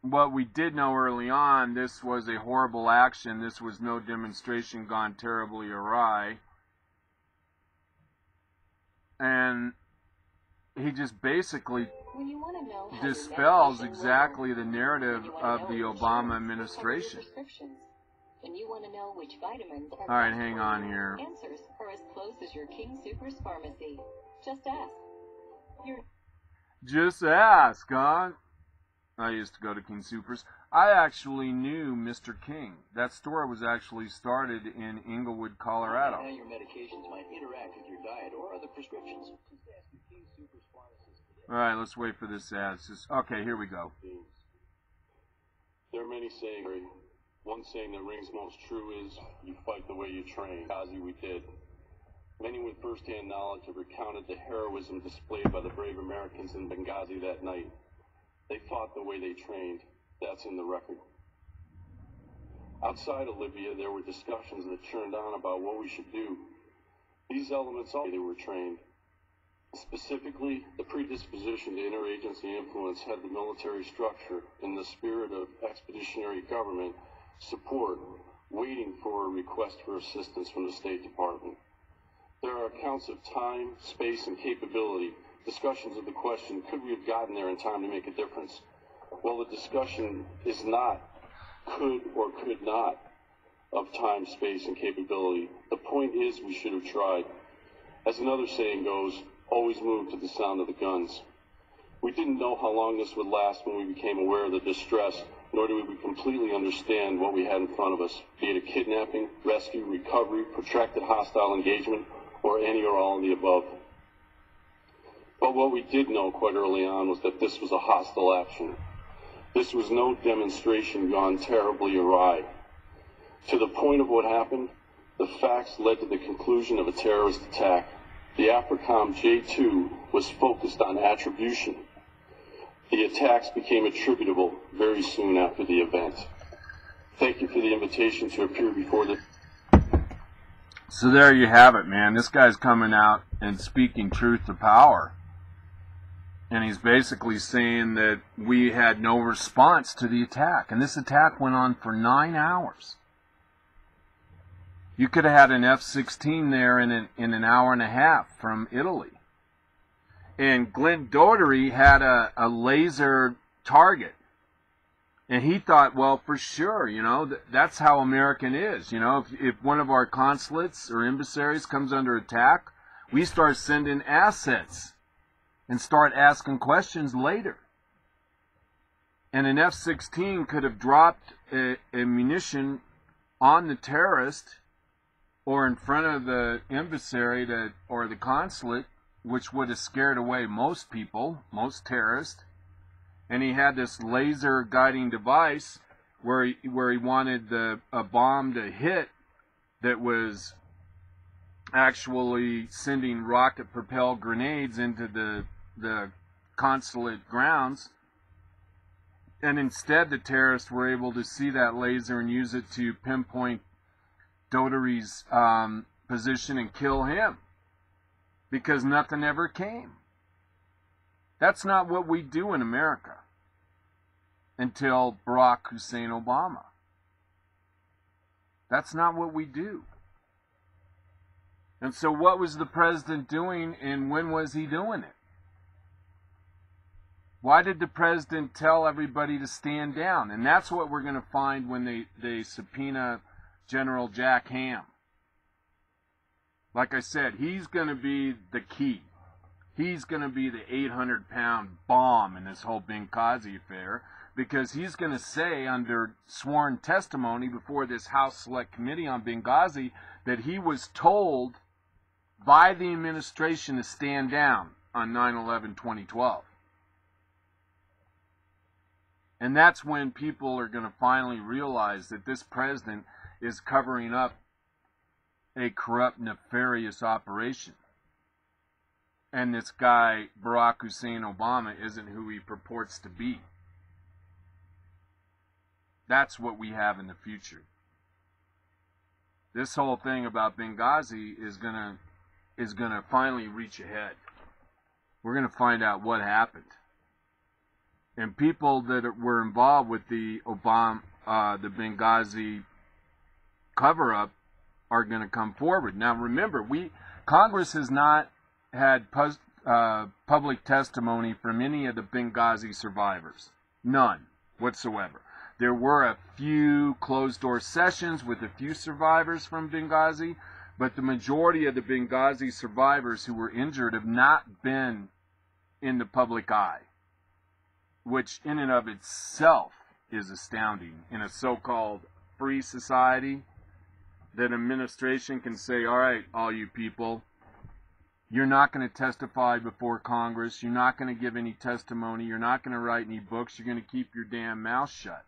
what we did know early on, this was a horrible action. This was no demonstration gone terribly awry. And he just basically dispels exactly the narrative of the Obama administration. When you want to know which vitamins are all right, hang on here. Answers are as close as your King Soopers pharmacy. Just ask. Just ask, huh? I used to go to King Soopers. I actually knew Mr. King. That store was actually started in Inglewood, Colorado. How your medications might interact with your diet or other prescriptions. All right, let's wait for this ad. Okay, here we go. There are many sayings. One saying that rings most true is, you fight the way you train. Benghazi we did. Many with first-hand knowledge have recounted the heroism displayed by the brave Americans in Benghazi that night. They fought the way they trained. That's in the record. Outside of Libya, there were discussions that churned on about what we should do. These elements all they were trained. Specifically, the predisposition to interagency influence had the military structure in the spirit of expeditionary government support, waiting for a request for assistance from the State Department. There are accounts of time, space, and capability, discussions of the question, could we have gotten there in time to make a difference? Well, the discussion is not could or could not of time, space, and capability. The point is we should have tried. As another saying goes, always move to the sound of the guns. We didn't know how long this would last when we became aware of the distress, nor do we completely understand what we had in front of us, be it a kidnapping, rescue, recovery, protracted hostile engagement, or any or all of the above. But what we did know quite early on was that this was a hostile action. This was no demonstration gone terribly awry. To the point of what happened, the facts led to the conclusion of a terrorist attack. The AFRICOM J2 was focused on attribution. The attacks became attributable very soon after the event. Thank you for the invitation to appear before the... So there you have it, man. This guy's coming out and speaking truth to power. And he's basically saying that we had no response to the attack. And this attack went on for 9 hours. You could have had an F-16 there in an hour and a half from Italy. And Glenn Dougherty had a laser target. And he thought, well, for sure, you know, that's how American is. You know, if one of our consulates or embassies comes under attack, we start sending assets and start asking questions later. And an F-16 could have dropped a munition on the terrorist or in front of the embassy or the consulate, which would have scared away most people, most terrorists. And he had this laser guiding device where he wanted a bomb to hit that was actually sending rocket-propelled grenades into the consulate grounds. And instead, the terrorists were able to see that laser and use it to pinpoint Dougherty's position and kill him, because nothing ever came. That's not what we do in America until Barack Hussein Obama. That's not what we do. And so what was the president doing, and when was he doing it? Why did the president tell everybody to stand down? And that's what we're going to find when they subpoena General Jack Ham. Like I said, he's going to be the key. He's going to be the 800-pound bomb in this whole Benghazi affair, because he's going to say under sworn testimony before this House Select Committee on Benghazi that he was told by the administration to stand down on 9/11/2012. And that's when people are going to finally realize that this president is covering up a corrupt, nefarious operation. and this guy, Barack Hussein Obama, isn't who he purports to be. That's what we have in the future. This whole thing about Benghazi is gonna finally reach a head. We're gonna find out what happened, and people that were involved with the Benghazi cover-up are gonna come forward. Now, remember, Congress has not had public testimony from any of the Benghazi survivors, none whatsoever. There were a few closed-door sessions with a few survivors from Benghazi, but the majority of the Benghazi survivors who were injured have not been in the public eye, which in and of itself is astounding. In a so-called free society, that administration can say, all right, all you people, you're not going to testify before Congress, you're not going to give any testimony, you're not going to write any books, you're going to keep your damn mouth shut.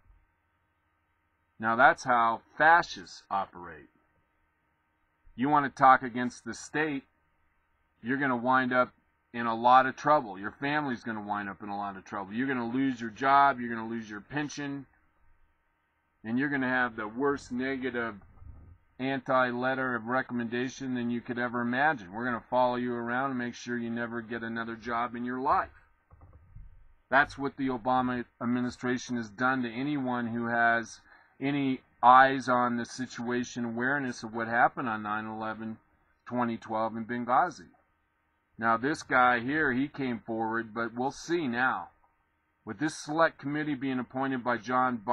Now that's how fascists operate. You want to talk against the state, you're going to wind up in a lot of trouble. Your family's going to wind up in a lot of trouble. You're going to lose your job, you're going to lose your pension, and you're going to have the worst negative anti-letter of recommendation than you could ever imagine. We're going to follow you around and make sure you never get another job in your life. That's what the Obama administration has done to anyone who has any eyes on the situation, awareness of what happened on 9/11/2012 in Benghazi. Now this guy here, he came forward, but we'll see now. With this select committee being appointed by John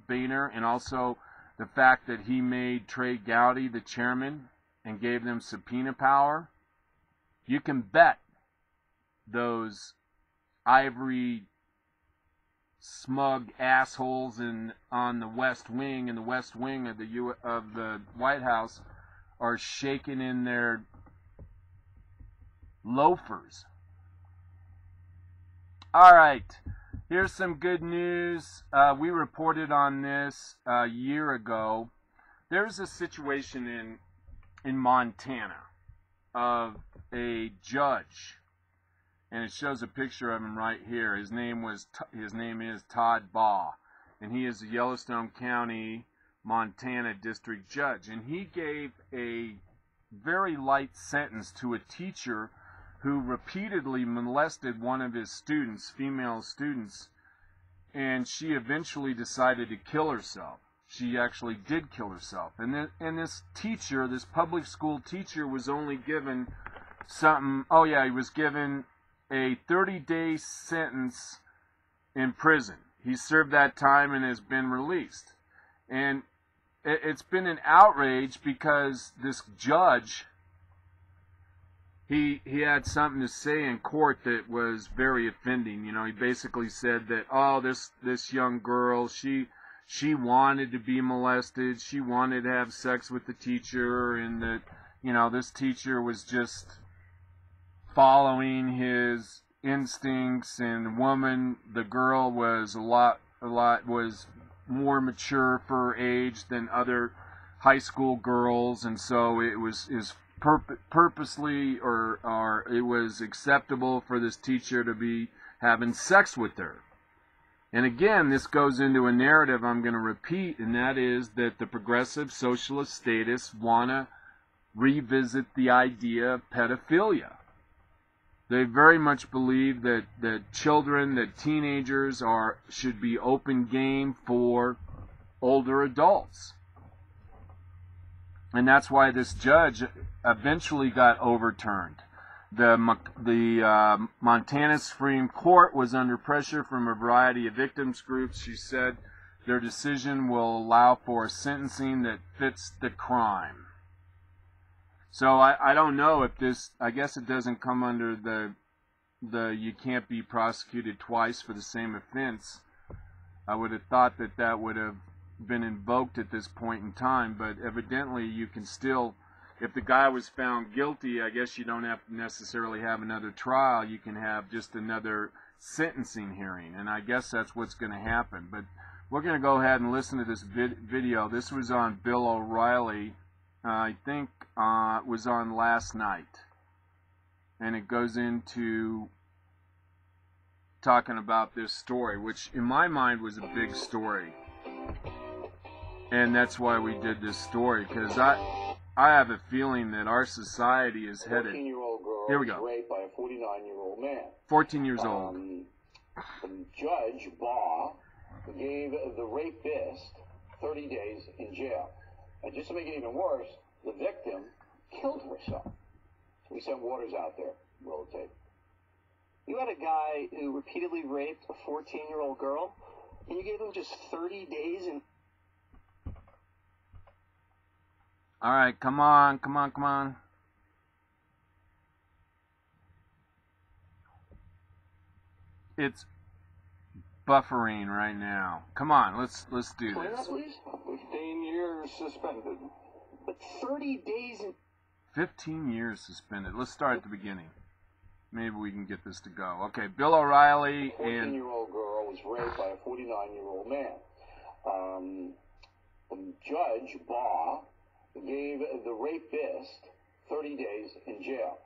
Boehner, and also the fact that he made Trey Gowdy the chairman and gave them subpoena power, you can bet those ivory smug assholes on the West Wing, in the West Wing of the White House, are shaking in their loafers. All right, here's some good news. We reported on this a year ago. There's a situation in Montana of a judge, and it shows a picture of him right here. His name is Todd Baugh, and he is a Yellowstone County, Montana district judge. And he gave a very light sentence to a teacher who repeatedly molested one of his students, female students, and she eventually decided to kill herself. She actually did kill herself. And this teacher, this public school teacher, was only given he was given a 30-day sentence in prison. He served that time and has been released. And it's been an outrage because this judge, he had something to say in court that was very offending. You know, he basically said that, oh, this young girl, she wanted to be molested, she wanted to have sex with the teacher, and that, you know, this teacher was just following his instincts, and the girl was a lot was more mature for her age than other high school girls, and so it was purposely or it was acceptable for this teacher to be having sex with her. And again, this goes into a narrative I'm going to repeat, and that is that the progressive socialist statists want to revisit the idea of pedophilia. They very much believe that children, that teenagers should be open game for older adults. And that's why this judge eventually got overturned. The Montana Supreme Court was under pressure from a variety of victims groups. She said their decision will allow for a sentencing that fits the crime. So I don't know if this, I guess it doesn't come under the you can't be prosecuted twice for the same offense. I would have thought that would have been invoked at this point in time, but evidently you can still, if the guy was found guilty, I guess you don't have to necessarily have another trial. You can have just another sentencing hearing, and I guess that's what's going to happen. But we're going to go ahead and listen to this video. This was on Bill O'Reilly. I think it was on last night. and it goes into talking about this story, which in my mind was a big story. And that's why we did this story, because I have a feeling that our society is headed. 14-year-old girl Here we was go. raped by a 49-year-old man. 14 years old. Judge Baugh gave the rapist 30 days in jail. And just to make it even worse, the victim killed herself. So we sent waters out there. Roll the tape. You had a guy who repeatedly raped a 14-year-old girl, and you gave him just 30 days in... All right, come on, come on, come on. It's buffering right now. Come on, let's do this. 15 years suspended. But 30 days in... 15 years suspended. Let's start at the beginning. Maybe we can get this to go. Okay, Bill O'Reilly and... 14-year-old girl was raped by a 49-year-old man. Judge Baugh gave the rapist 30 days in jail.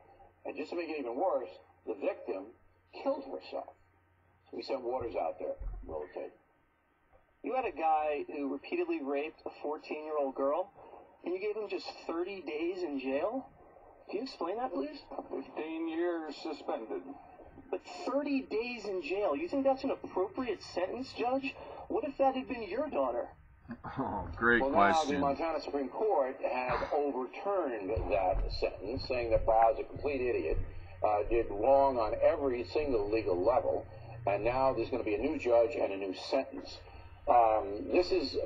And just to make it even worse, the victim killed herself. So we sent waters out there. Roll the tape. You had a guy who repeatedly raped a 14-year-old girl, and you gave him just 30 days in jail? Can you explain that, please? 15 years suspended. But 30 days in jail, you think that's an appropriate sentence, Judge? What if that had been your daughter? Oh, great Well, question. now the Montana Supreme Court had overturned that sentence, saying that Baugh is a complete idiot, did wrong on every single legal level, and now there's going to be a new judge and a new sentence. This is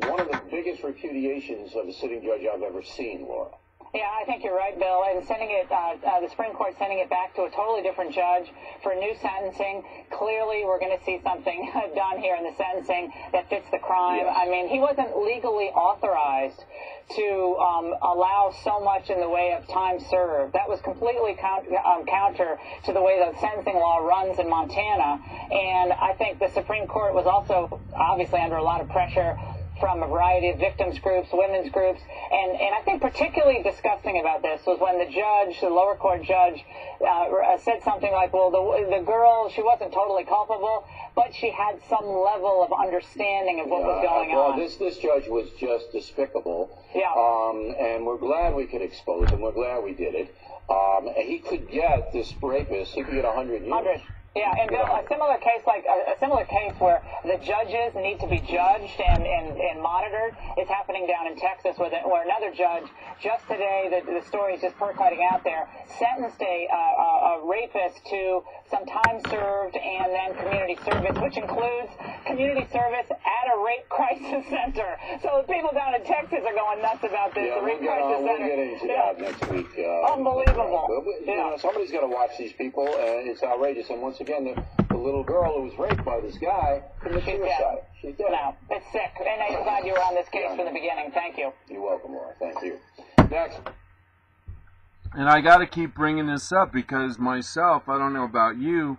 one of the biggest repudiations of a sitting judge I've ever seen, Laura. Yeah, I think you're right, Bill. And sending it, the Supreme Court sending it back to a totally different judge for new sentencing. Clearly, we're going to see something done here in the sentencing that fits the crime. Yes. I mean, he wasn't legally authorized to allow so much in the way of time served. That was completely counter to the way the sentencing law runs in Montana. And I think the Supreme Court was also obviously under a lot of pressure from a variety of victims groups, women's groups, and I think particularly disgusting about this was when the judge, the lower court judge, said something like, well, the girl, she wasn't totally culpable, but she had some level of understanding of what was going on. Well, this judge was just despicable. Yeah. And we're glad we could expose him. We're glad we did it. He could get, this rapist, he could get 100 years. 100. Yeah, and Bill, a similar case where the judges need to be judged and monitored is happening down in Texas, where another judge just today, the story is just percolating out there, sentenced a rapist to some time served and then community service, which includes community service at a rape crisis center. So the people down in Texas are going nuts about this. Yeah, the rape crisis center. We'll get into that next week. Unbelievable. You know, somebody's got to watch these people, and it's outrageous. And once again, the little girl who was raped by this guy committed suicide. She's dead. No, it's sick. And I'm glad you were on this case from the beginning. Thank you. You're welcome, Laura. Thank you. Next. And I got to keep bringing this up because myself, I don't know about you,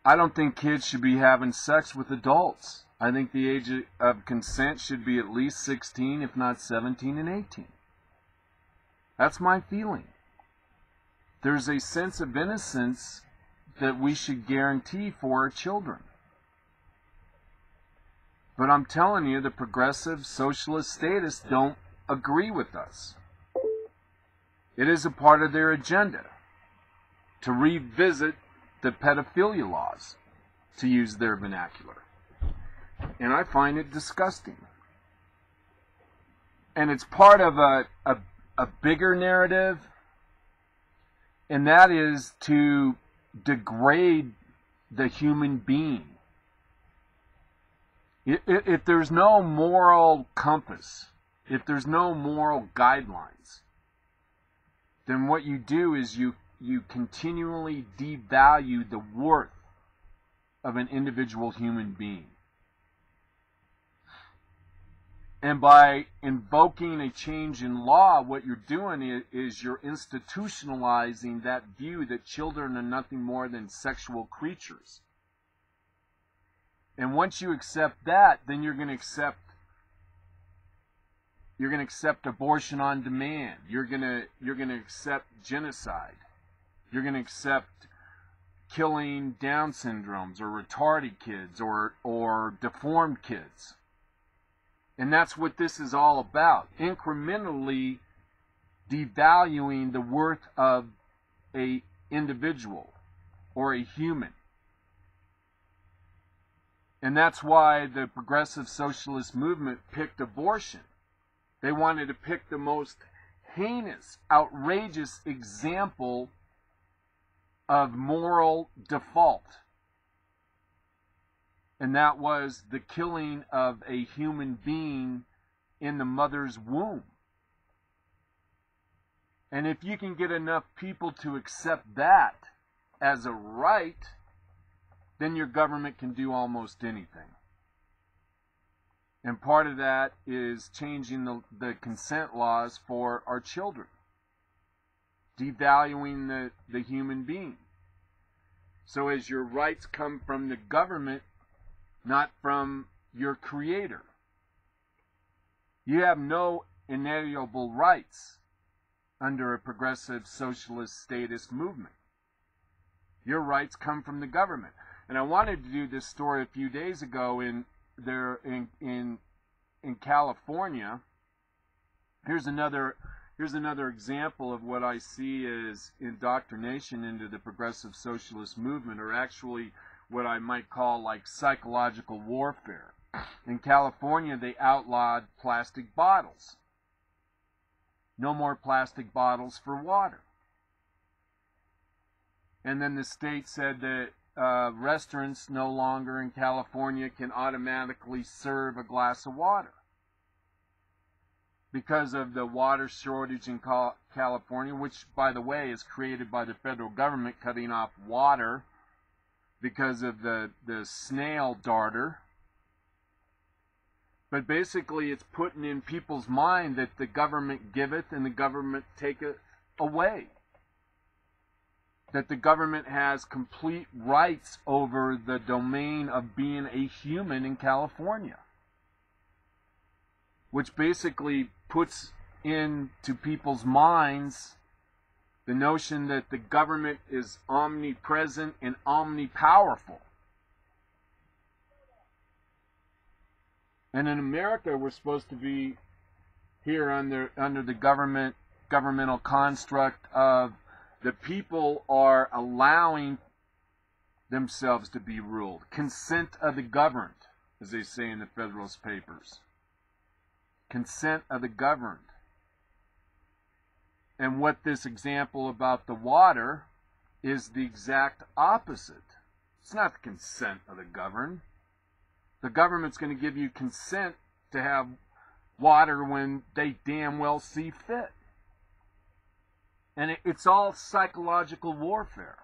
I don't think kids should be having sex with adults. I think the age of consent should be at least 16, if not 17 and 18. That's my feeling. There's a sense of innocence that we should guarantee for our children. But I'm telling you, the progressive socialist statists don't agree with us. It is a part of their agenda to revisit the pedophilia laws, to use their vernacular. And I find it disgusting. And it's part of a bigger narrative, and that is to degrade the human being. If there's no moral compass, if there's no moral guidelines, then what you do is you continually devalue the worth of an individual human being. And by invoking a change in law, what you're doing is you're institutionalizing that view that children are nothing more than sexual creatures. And once you accept that, then you're going to accept abortion on demand. You're going to accept genocide. You're going to accept killing Down syndromes or retarded kids or deformed kids. And that's what this is all about. Incrementally devaluing the worth of a individual or a human. And that's why the progressive socialist movement picked abortion. They wanted to pick the most heinous, outrageous example of moral default. And that was the killing of a human being in the mother's womb. And if you can get enough people to accept that as a right, then your government can do almost anything. And part of that is changing the consent laws for our children. Devaluing the human being. So as your rights come from the government, not from your creator. You have no inalienable rights under a progressive socialist statist movement. Your rights come from the government. And I wanted to do this story a few days ago in California. Here's another example of what I see as indoctrination into the progressive socialist movement, or actually what I might call like psychological warfare. In California, they outlawed plastic bottles. No more plastic bottles for water. And then the state said that restaurants no longer in California can automatically serve a glass of water because of the water shortage in California, which, by the way, is created by the federal government cutting off water because of the snail darter. But basically it's putting in people's mind that the government giveth and the government taketh away. That the government has complete rights over the domain of being a human in California. Which basically puts into people's minds the notion that the government is omnipresent and omnipowerful. And in America, we're supposed to be here under the governmental construct of the people are allowing themselves to be ruled. Consent of the governed, as they say in the Federalist Papers. Consent of the governed. And what this example about the water is the exact opposite. It's not the consent of the governed. The government's going to give you consent to have water when they damn well see fit. And it's all psychological warfare.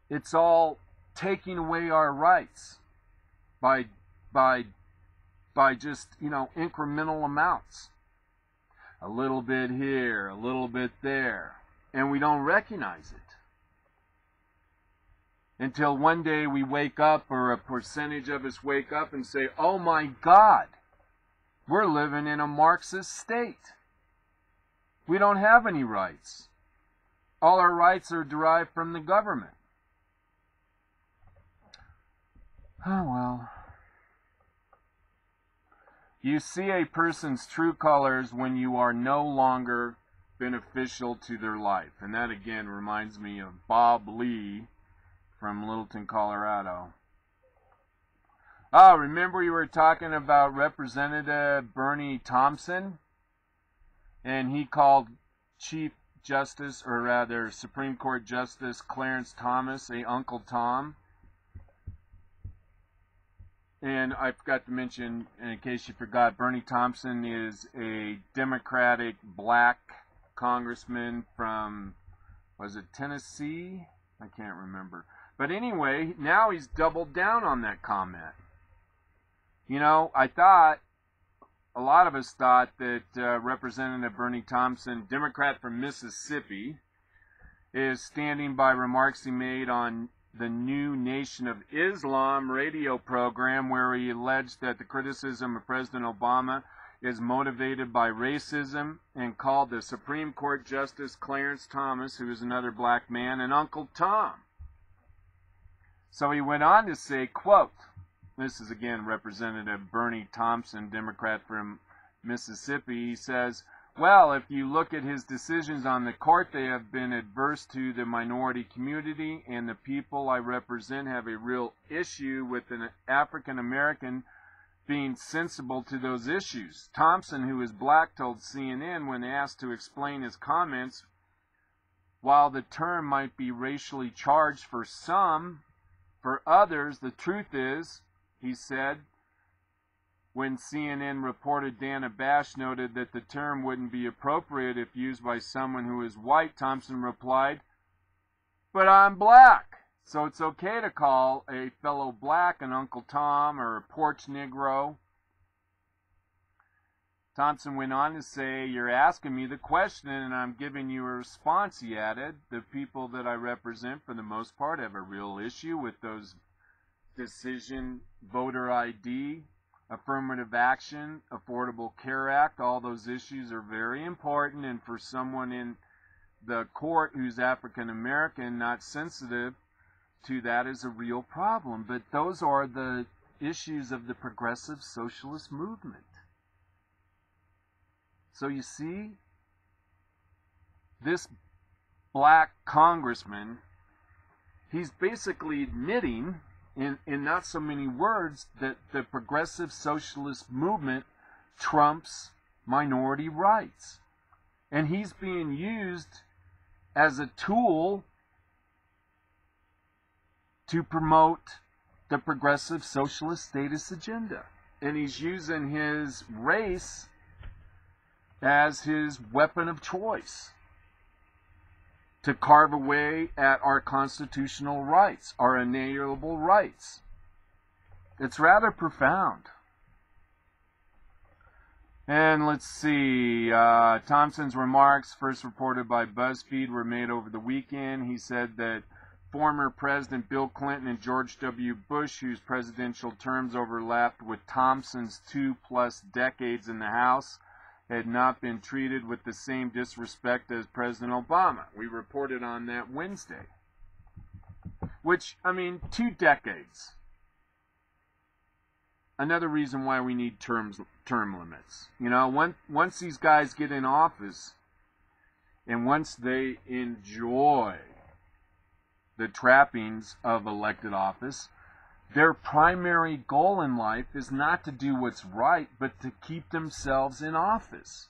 It's all taking away our rights by just, incremental amounts. A little bit here, a little bit there. And we don't recognize it. Until one day we wake up, or a percentage of us wake up and say, oh my God, we're living in a Marxist state. We don't have any rights. All our rights are derived from the government. Oh well. You see a person's true colors when you are no longer beneficial to their life. And that again reminds me of Bob Lee from Littleton, Colorado. Oh, remember we were talking about Representative Bernie Thompson? And he called Chief Justice, or rather Supreme Court Justice Clarence Thomas a Uncle Tom. And I forgot to mention, in case you forgot, Bernie Thompson is a Democratic black congressman from, was it Tennessee? I can't remember. But anyway, now he's doubled down on that comment. I thought, a lot of us thought that Representative Bernie Thompson, Democrat from Mississippi, is standing by remarks he made on the New Nation of Islam radio program, where he alleged that the criticism of President Obama is motivated by racism, and called the Supreme Court Justice Clarence Thomas, who is another black man, an Uncle Tom. So he went on to say, quote, this is again Representative Bernie Thompson, Democrat from Mississippi. He says, well, if you look at his decisions on the court, they have been adverse to the minority community, and the people I represent have a real issue with an African American being sensible to those issues. Thompson, who is black, told CNN when asked to explain his comments, while the term might be racially charged for some, for others, the truth is, he said, when CNN reported Dana Bash noted that the term wouldn't be appropriate if used by someone who is white, Thompson replied, but I'm black, so it's okay to call a fellow black an Uncle Tom or a porch Negro. Thompson went on to say, you're asking me the question and I'm giving you a response, he added. The people that I represent, for the most part, have a real issue with those decision, voter ID, affirmative action, Affordable Care Act. All those issues are very important, and for someone in the court who's African American, not sensitive to that is a real problem. But those are the issues of the progressive socialist movement. So you see, this black congressman, he's basically admitting, in not so many words, that the progressive socialist movement trumps minority rights. And he's being used as a tool to promote the progressive socialist status agenda. And he's using his race as his weapon of choice to carve away at our constitutional rights, our inalienable rights. It's rather profound. And let's see, Thompson's remarks, first reported by BuzzFeed, were made over the weekend. He said that former President Bill Clinton and George W. Bush, whose presidential terms overlapped with Thompson's 2+ decades in the House, had not been treated with the same disrespect as President Obama. We reported on that Wednesday. Which, 2 decades. Another reason why we need term limits. Once these guys get in office, and once they enjoy the trappings of elected office, their primary goal in life is not to do what's right, but to keep themselves in office.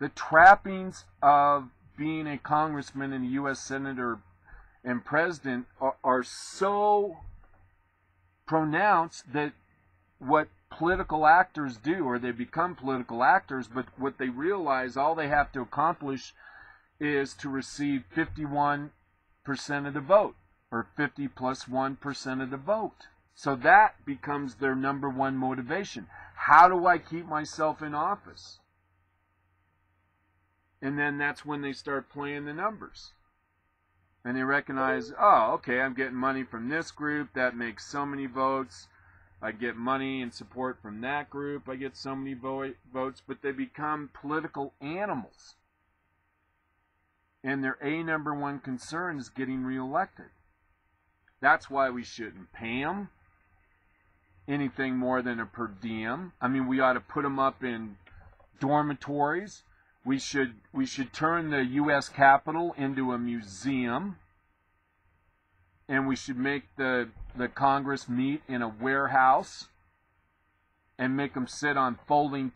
The trappings of being a congressman and a U.S. senator and president are so pronounced that what political actors do, or they become political actors, but what they realize all they have to accomplish is to receive 51% of the vote, or 50 plus 1% of the vote. So that becomes their number one motivation. How do I keep myself in office? And then that's when they start playing the numbers. And they recognize, oh, okay, I'm getting money from this group, that makes so many votes. I get money and support from that group, I get so many votes. But they become political animals. And their number one concern is getting reelected. That's why we shouldn't pay them anything more than a per diem. We ought to put them up in dormitories. We should turn the U.S. Capitol into a museum. And we should make the Congress meet in a warehouse and make them sit on folding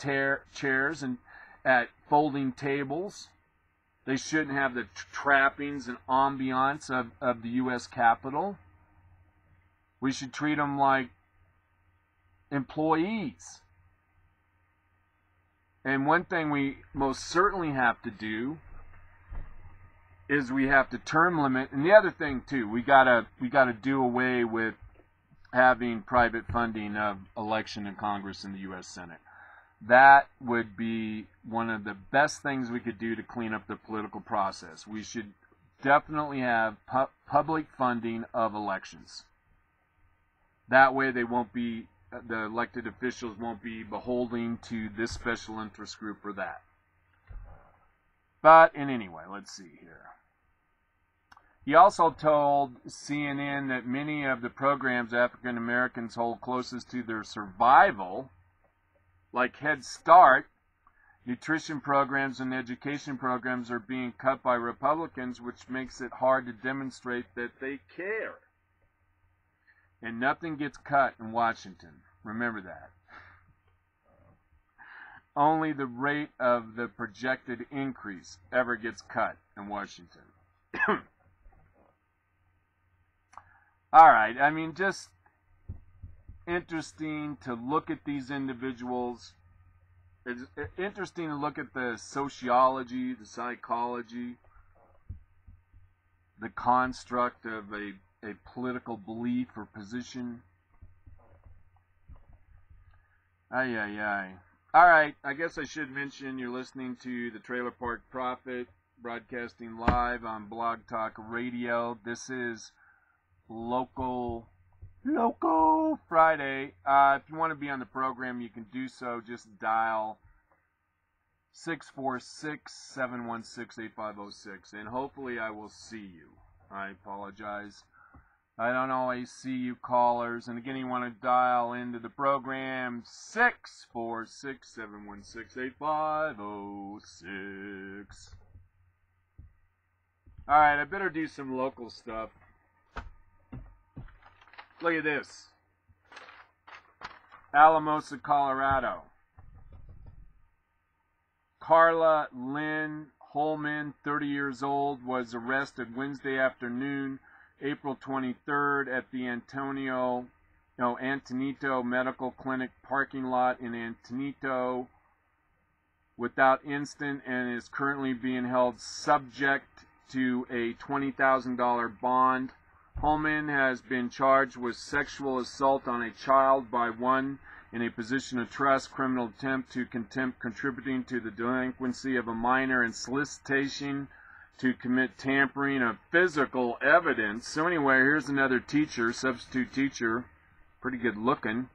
chairs and at folding tables. They shouldn't have the trappings and ambiance of the U.S. Capitol. We should treat them like employees. And one thing we most certainly have to do is we have to term limit. And the other thing too, we gotta do away with having private funding of election in Congress and the U.S. Senate. That would be one of the best things we could do to clean up the political process. We should definitely have public funding of elections. That way they won't be the elected officials won't be beholden to this special interest group or that. But in any way, let's see here. He also told CNN that many of the programs African Americans hold closest to their survival, like Head Start, nutrition programs and education programs, are being cut by Republicans, which makes it hard to demonstrate that they care. And nothing gets cut in Washington. Remember that. Only the rate of the projected increase ever gets cut in Washington. All right, I mean, just interesting to look at these individuals. It's interesting to look at the sociology, the psychology, the construct of a political belief or position. Ay, ay, ay. All right, I guess I should mention you're listening to the Trailer Park Prophet, broadcasting live on Blog Talk Radio. This is Local Friday. If you want to be on the program, you can do so. Just dial 646-716-8506, and hopefully I will see you. I apologize. I don't always see you callers. And again, you want to dial into the program, 646-716-8506. All right, I better do some local stuff. Look at this. Alamosa, Colorado. Carla Lynn Holman, 30 years old, was arrested Wednesday afternoon, April 23rd, at the Antonito Medical Clinic parking lot in Antonito without incident, and is currently being held subject to a $20,000 bond. Holman has been charged with sexual assault on a child by one in a position of trust, criminal attempt to contempt contributing to the delinquency of a minor, and solicitation to commit tampering of physical evidence. So anyway, here's another teacher, substitute teacher, pretty good looking,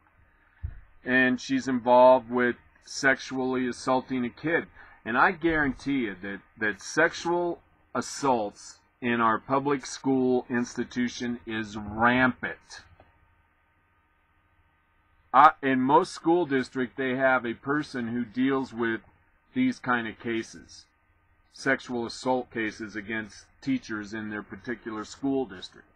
and she's involved with sexually assaulting a kid. And I guarantee you that sexual assaults in our public school institution is rampant. In most school districts, they have a person who deals with these kind of cases, sexual assault cases against teachers in their particular school district.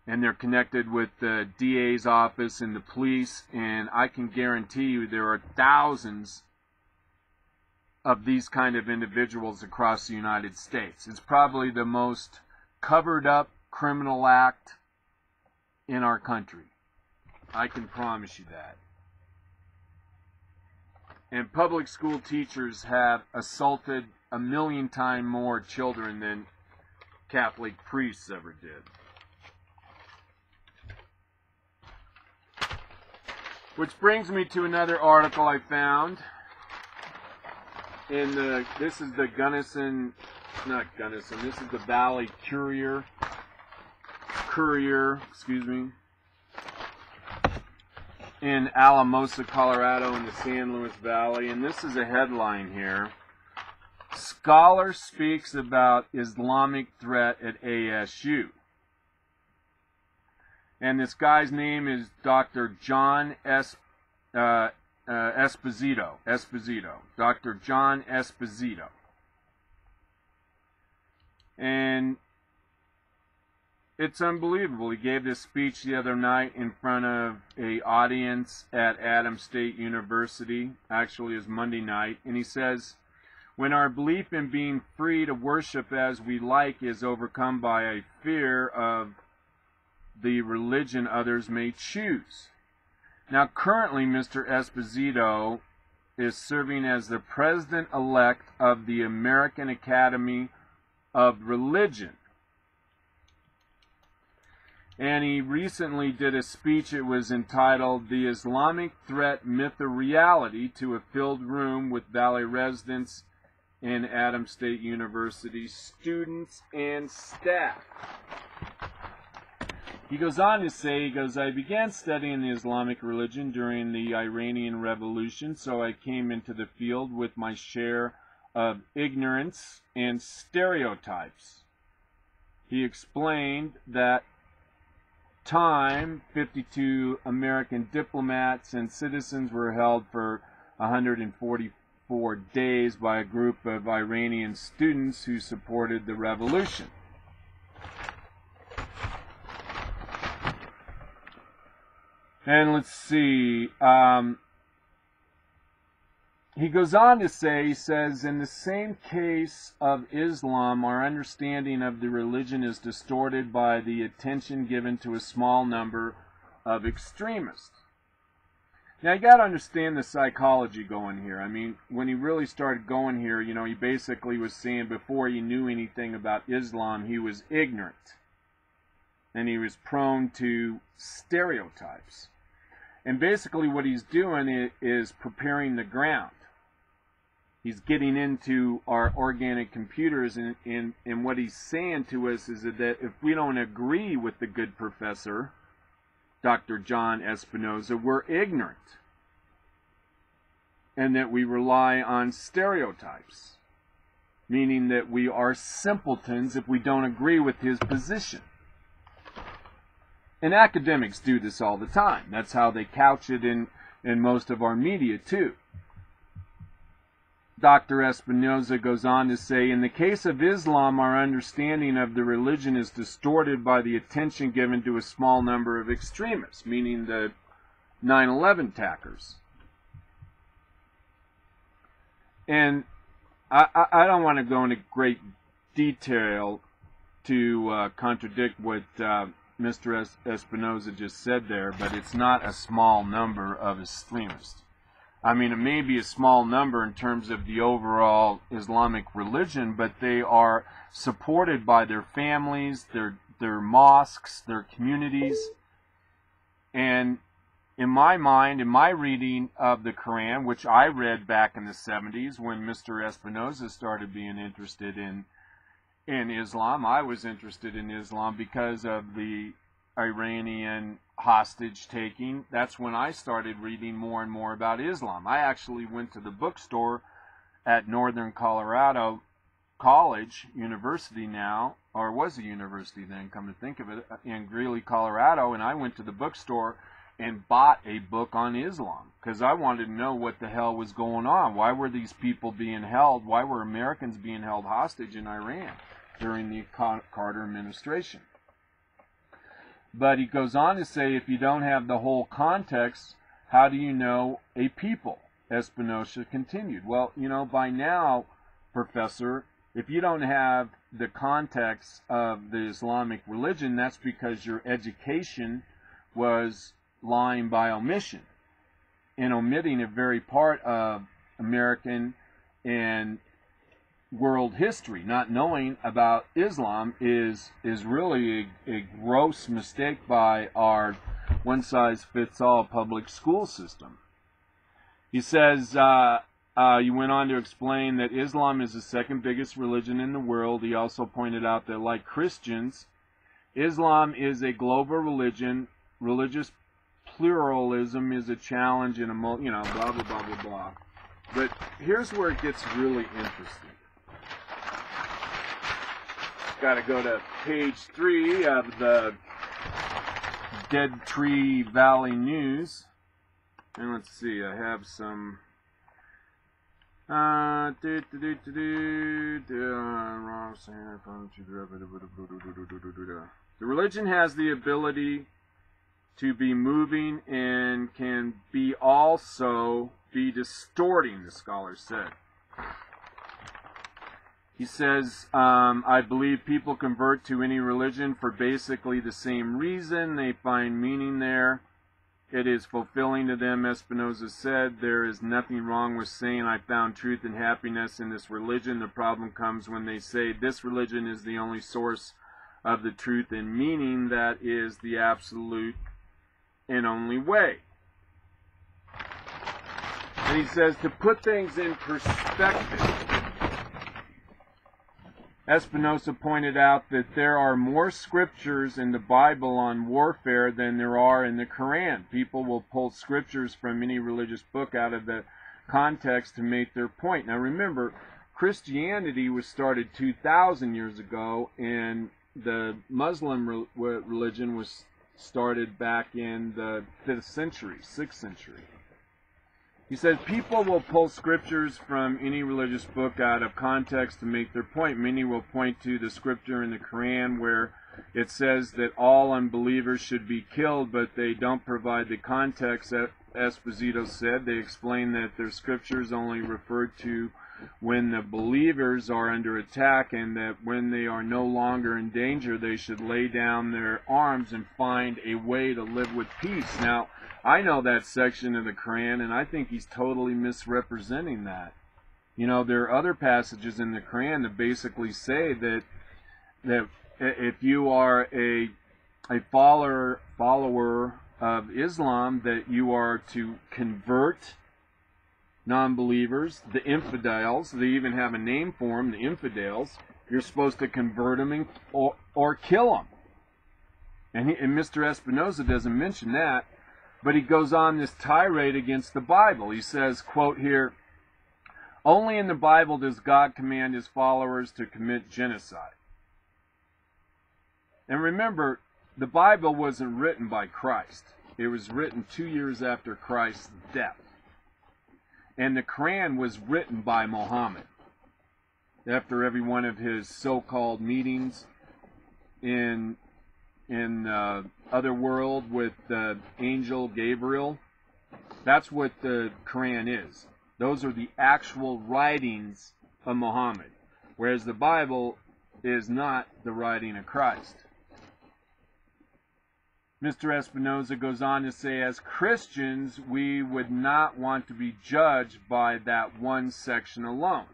And they're connected with the DA's office and the police, and I can guarantee you there are thousands of these kind of individuals across the United States. It's probably the most covered up criminal act in our country. I can promise you that. And public school teachers have assaulted 1 million times more children than Catholic priests ever did. Which brings me to another article I found. This is the this is the Valley Courier, in Alamosa, Colorado, in the San Luis Valley. And this is a headline here. Scholar speaks about Islamic threat at ASU. And this guy's name is Dr. John Esposito. Dr. John Esposito. And it's unbelievable. He gave this speech the other night in front of an audience at Adams State University. Actually, it was Monday night. And he says, when our belief in being free to worship as we like is overcome by a fear of the religion others may choose. Now, currently, Mr. Esposito is serving as the president-elect of the American Academy of Religion. And he recently did a speech. It was entitled, "The Islamic Threat, Myth or Reality," to a filled room with Valley residents and Adams State University students and staff. He goes on to say, he goes, I began studying the Islamic religion during the Iranian Revolution, so I came into the field with my share of ignorance and stereotypes. He explained that 52 American diplomats and citizens were held for 144 days by a group of Iranian students who supported the revolution. And let's see, he goes on to say, he says, in the same case of Islam, our understanding of the religion is distorted by the attention given to a small number of extremists. Now, you got to understand the psychology going here. I mean, when he really started going here, you know, he basically was saying before he knew anything about Islam, he was ignorant. And he was prone to stereotypes. And basically what he's doing is preparing the ground. He's getting into our organic computers, and what he's saying to us is that if we don't agree with the good professor, Dr. John Espinosa, we're ignorant. And that we rely on stereotypes, meaning that we are simpletons if we don't agree with his position. And academics do this all the time. That's how they couch it in most of our media, too. Dr. Espinosa goes on to say, in the case of Islam, our understanding of the religion is distorted by the attention given to a small number of extremists, meaning the 9/11 attackers. And I don't want to go into great detail to contradict what Mr. Espinosa just said there, but it's not a small number of extremists. I mean, it may be a small number in terms of the overall Islamic religion, but they are supported by their families, their mosques, their communities. And in my mind, in my reading of the Quran, which I read back in the 70s when Mr. Espinosa started being interested in Islam, I was interested in Islam because of the Iranian hostage taking. That's when I started reading more and more about Islam. I actually went to the bookstore at Northern Colorado College, university now, or was a university then, come to think of it, in Greeley, Colorado, and I went to the bookstore and bought a book on Islam because I wanted to know what the hell was going on. Why were these people being held? Why were Americans being held hostage in Iran during the Carter administration? But he goes on to say, if you don't have the whole context, how do you know a people? Espinosa continued. Well, you know, by now, Professor, if you don't have the context of the Islamic religion, that's because your education was lying by omission and omitting a very part of American and world history. Not knowing about Islam is really a gross mistake by our one-size-fits-all public school system. He says, you went on to explain that Islam is the second biggest religion in the world. He also pointed out that, like Christians, Islam is a global religion. Religious pluralism is a challenge in a, blah, blah, blah, blah, blah. But here's where it gets really interesting. Got to go to page 3 of the Dead Tree Valley News. And let's see, I have some... The religion has the ability to be moving and can be also be distorting, the scholar said. He says, I believe people convert to any religion for basically the same reason. They find meaning there. It is fulfilling to them, Espinosa said. There is nothing wrong with saying I found truth and happiness in this religion. The problem comes when they say this religion is the only source of the truth and meaning. That is the absolute and only way. And he says, to put things in perspective, Espinosa pointed out that there are more scriptures in the Bible on warfare than there are in the Quran. People will pull scriptures from any religious book out of the context to make their point. Now remember, Christianity was started 2,000 years ago, and the Muslim religion was started back in the 5th century, 6th century. He said people will pull scriptures from any religious book out of context to make their point. Many will point to the scripture in the Quran where it says that all unbelievers should be killed, but they don't provide the context. Esposito said they explain that their scriptures only refer to when the believers are under attack, and that when they are no longer in danger, they should lay down their arms and find a way to live with peace. Now, I know that section of the Quran, and I think he's totally misrepresenting that. You know, there are other passages in the Quran that basically say that if you are a follower of Islam, that you are to convert non-believers, the infidels. They even have a name for them, the infidels. You're supposed to convert them or kill them. And Mr. Espinosa doesn't mention that, but he goes on this tirade against the Bible. He says, quote here, "Only in the Bible does God command his followers to commit genocide." And remember, the Bible wasn't written by Christ. It was written 2 years after Christ's death. And the Quran was written by Muhammad after every one of his so-called meetings in other world with the angel Gabriel. That's what the Quran is. Those are the actual writings of Muhammad, whereas the Bible is not the writing of Christ. Mr. Espinosa goes on to say, as Christians, we would not want to be judged by that one section alone.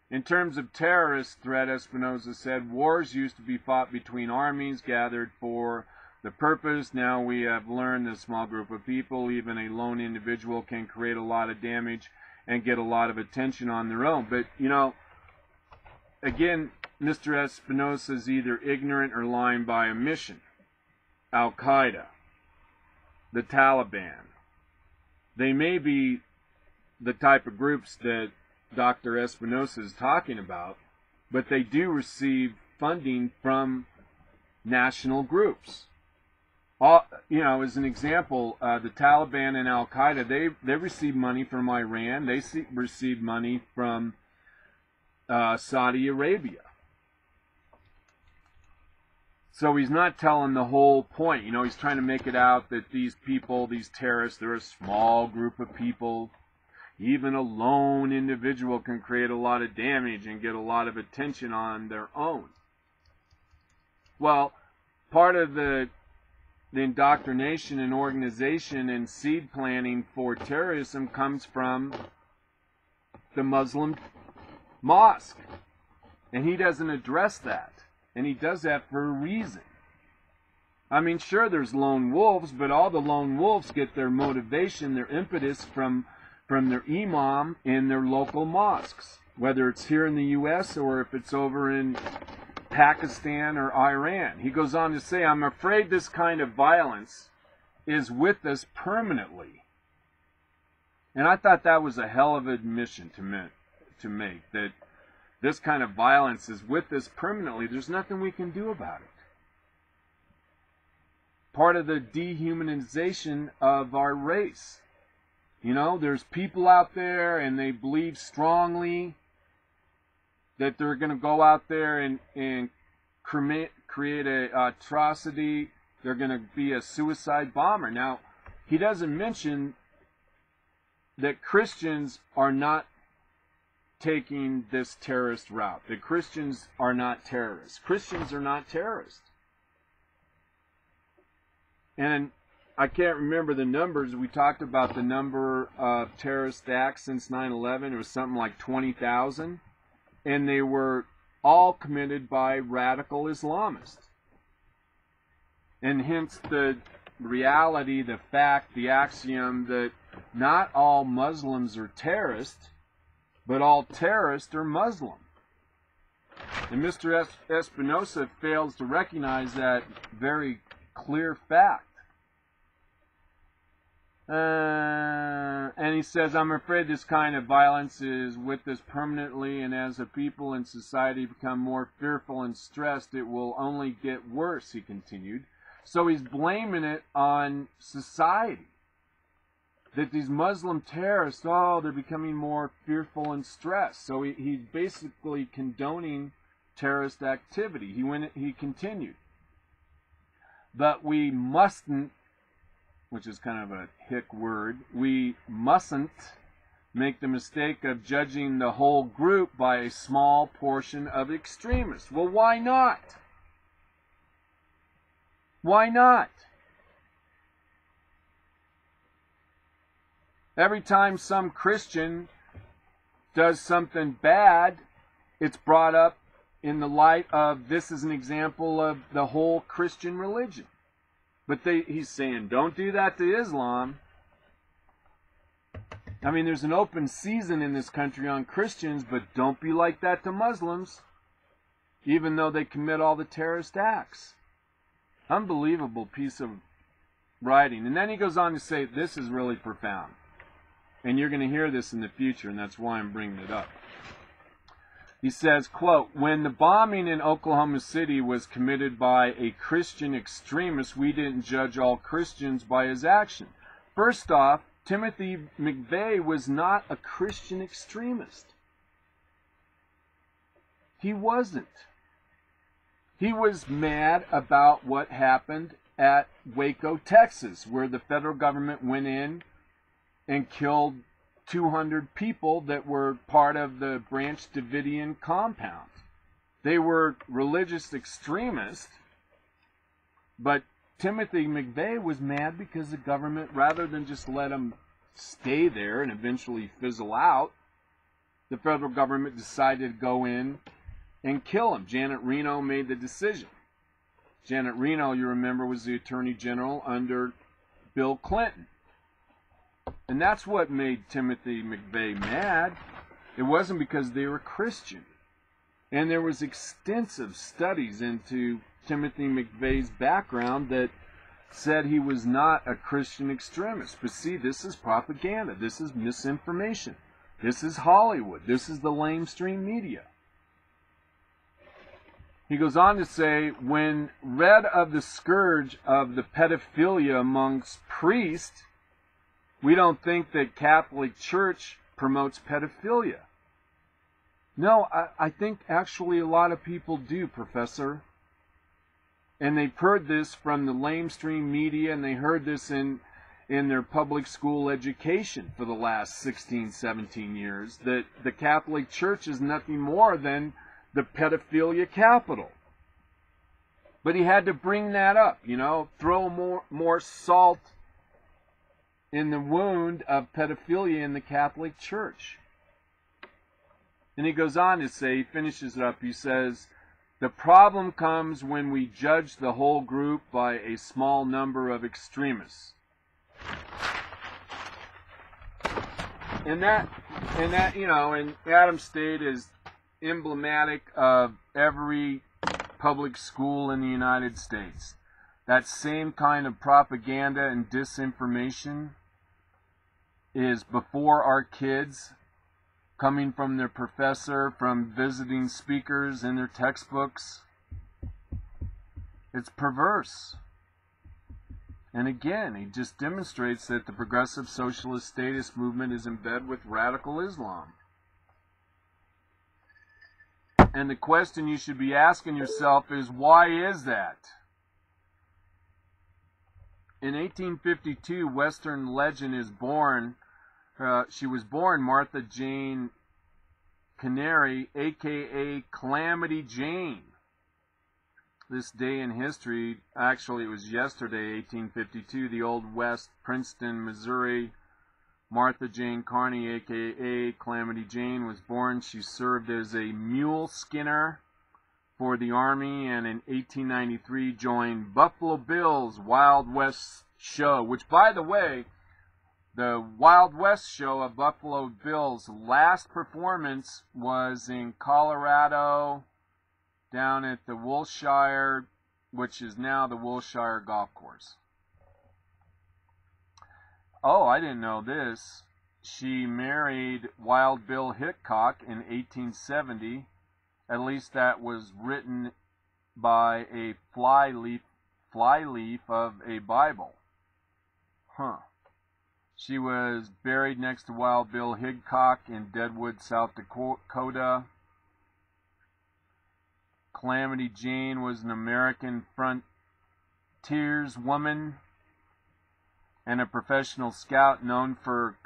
In terms of terrorist threat, Espinosa said, wars used to be fought between armies gathered for the purpose. Now we have learned that a small group of people, even a lone individual, can create a lot of damage and get a lot of attention on their own. But, you know, again, Mr. Espinosa is either ignorant or lying by omission. Al-Qaeda, the Taliban, they may be the type of groups that Dr. Espinosa is talking about, but they do receive funding from national groups. You know, as an example, the Taliban and Al-Qaeda, they receive money from Iran. They receive money from Saudi Arabia. So he's not telling the whole point. You know, he's trying to make it out that these people, these terrorists, they're a small group of people. Even a lone individual can create a lot of damage and get a lot of attention on their own. Well, part of the indoctrination and organization and seed planting for terrorism comes from the Muslim mosque. And he doesn't address that. And he does that for a reason. I mean, sure, there's lone wolves, but all the lone wolves get their motivation, their impetus from their imam in their local mosques, whether it's here in the U.S. or if it's over in Pakistan or Iran. He goes on to say, I'm afraid this kind of violence is with us permanently. And I thought that was a hell of an admission to make, that this kind of violence is with us permanently. There's nothing we can do about it. Part of the dehumanization of our race. You know, there's people out there and they believe strongly that they're going to go out there and create an atrocity. They're going to be a suicide bomber. Now, he doesn't mention that Christians are not taking this terrorist route. The Christians are not terrorists. Christians are not terrorists. And I can't remember the numbers. We talked about the number of terrorist acts since 9/11. It was something like 20,000. And they were all committed by radical Islamists. And hence the reality, the fact, the axiom that not all Muslims are terrorists, but all terrorists are Muslim. And Mr. Espinosa fails to recognize that very clear fact. And he says, I'm afraid this kind of violence is with us permanently, and as a people and society become more fearful and stressed, it will only get worse, he continued. So he's blaming it on society. That these Muslim terrorists, they're becoming more fearful and stressed. So he's basically condoning terrorist activity. He continued. But we mustn't, which is kind of a hick word, we mustn't make the mistake of judging the whole group by a small portion of extremists. Well, why not? Why not? Every time some Christian does something bad, it's brought up in the light of this is an example of the whole Christian religion. But he's saying, don't do that to Islam. I mean, there's an open season in this country on Christians, but don't be like that to Muslims, even though they commit all the terrorist acts. Unbelievable piece of writing. And then he goes on to say, this is really profound. And you're going to hear this in the future, and that's why I'm bringing it up. He says, quote, when the bombing in Oklahoma City was committed by a Christian extremist, we didn't judge all Christians by his action. First off, Timothy McVeigh was not a Christian extremist. He wasn't. He was mad about what happened at Waco, Texas, where the federal government went in and killed 200 people that were part of the Branch Davidian compound. They were religious extremists, but Timothy McVeigh was mad because the government, rather than just let them stay there and eventually fizzle out, the federal government decided to go in and kill him. Janet Reno made the decision. Janet Reno, you remember, was the Attorney General under Bill Clinton. And that's what made Timothy McVeigh mad. It wasn't because they were Christian. And there was extensive studies into Timothy McVeigh's background that said he was not a Christian extremist. But see, this is propaganda. This is misinformation. This is Hollywood. This is the lamestream media. He goes on to say, when read of the scourge of the pedophilia amongst priests, we don't think that Catholic Church promotes pedophilia. No, I think actually a lot of people do, Professor. And they've heard this from the lamestream media, and they heard this in their public school education for the last 16, 17 years, that the Catholic Church is nothing more than the pedophilia capital. But he had to bring that up, throw more salt in the wound of pedophilia in the Catholic Church. And he goes on to say, he finishes it up, he says, the problem comes when we judge the whole group by a small number of extremists. And Adams State is emblematic of every public school in the United States. That same kind of propaganda and disinformation is before our kids, coming from their professor, from visiting speakers in their textbooks. It's perverse. And again, he just demonstrates that the progressive socialist statist movement is in bed with radical Islam. And the question you should be asking yourself is, why is that? In 1852, Western legend is born. She was born Martha Jane Canary, a.k.a. Calamity Jane. This day in history, actually it was yesterday, 1852, the Old West, Princeton, Missouri. Martha Jane Carney, a.k.a. Calamity Jane, was born. She served as a mule skinner for the Army, and in 1893 joined Buffalo Bill's Wild West show, which, by the way, the Wild West show of Buffalo Bill's last performance was in Colorado, down at the Wilshire, which is now the Wilshire Golf Course. Oh, I didn't know this. She married Wild Bill Hickok in 1870. At least that was written by a flyleaf of a Bible. Huh. She was buried next to Wild Bill Hickok in Deadwood, South Dakota. Calamity Jane was an American frontierswoman and a professional scout known for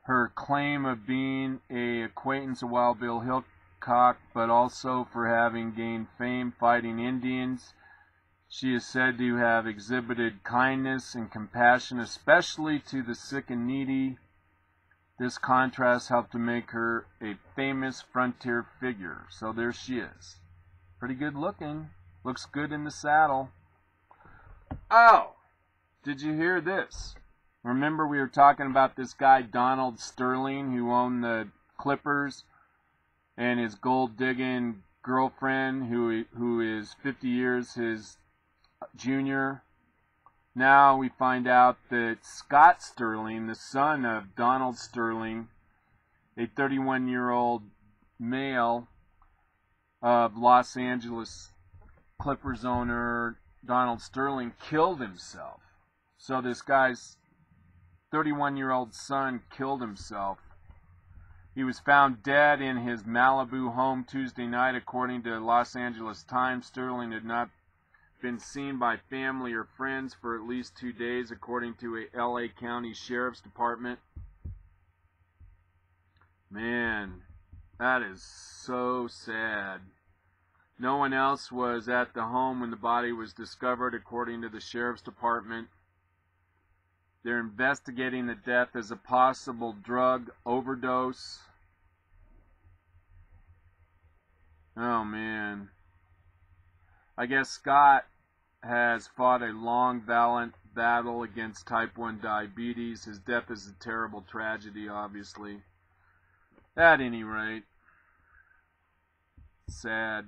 her claim of being an acquaintance of Wild Bill Hickok, but also for having gained fame fighting Indians. She is said to have exhibited kindness and compassion, especially to the sick and needy. This contrast helped to make her a famous frontier figure. So there she is. Pretty good looking. Looks good in the saddle. Oh, did you hear this? Remember we were talking about this guy Donald Sterling who owned the Clippers and his gold-digging girlfriend who is 50 years his junior. Now we find out that Scott Sterling, the son of Donald Sterling, a 31-year-old male of Los Angeles Clippers owner Donald Sterling, killed himself. So this guy's 31-year-old son killed himself. He was found dead in his Malibu home Tuesday night, according to Los Angeles Times. Sterling had not been seen by family or friends for at least 2 days, according to a LA County Sheriff's Department. Man, that is so sad. No one else was at the home when the body was discovered, according to the Sheriff's Department. They're investigating the death as a possible drug overdose. Oh, man. I guess Scott has fought a long, valiant battle against type 1 diabetes. His death is a terrible tragedy, obviously. At any rate, sad.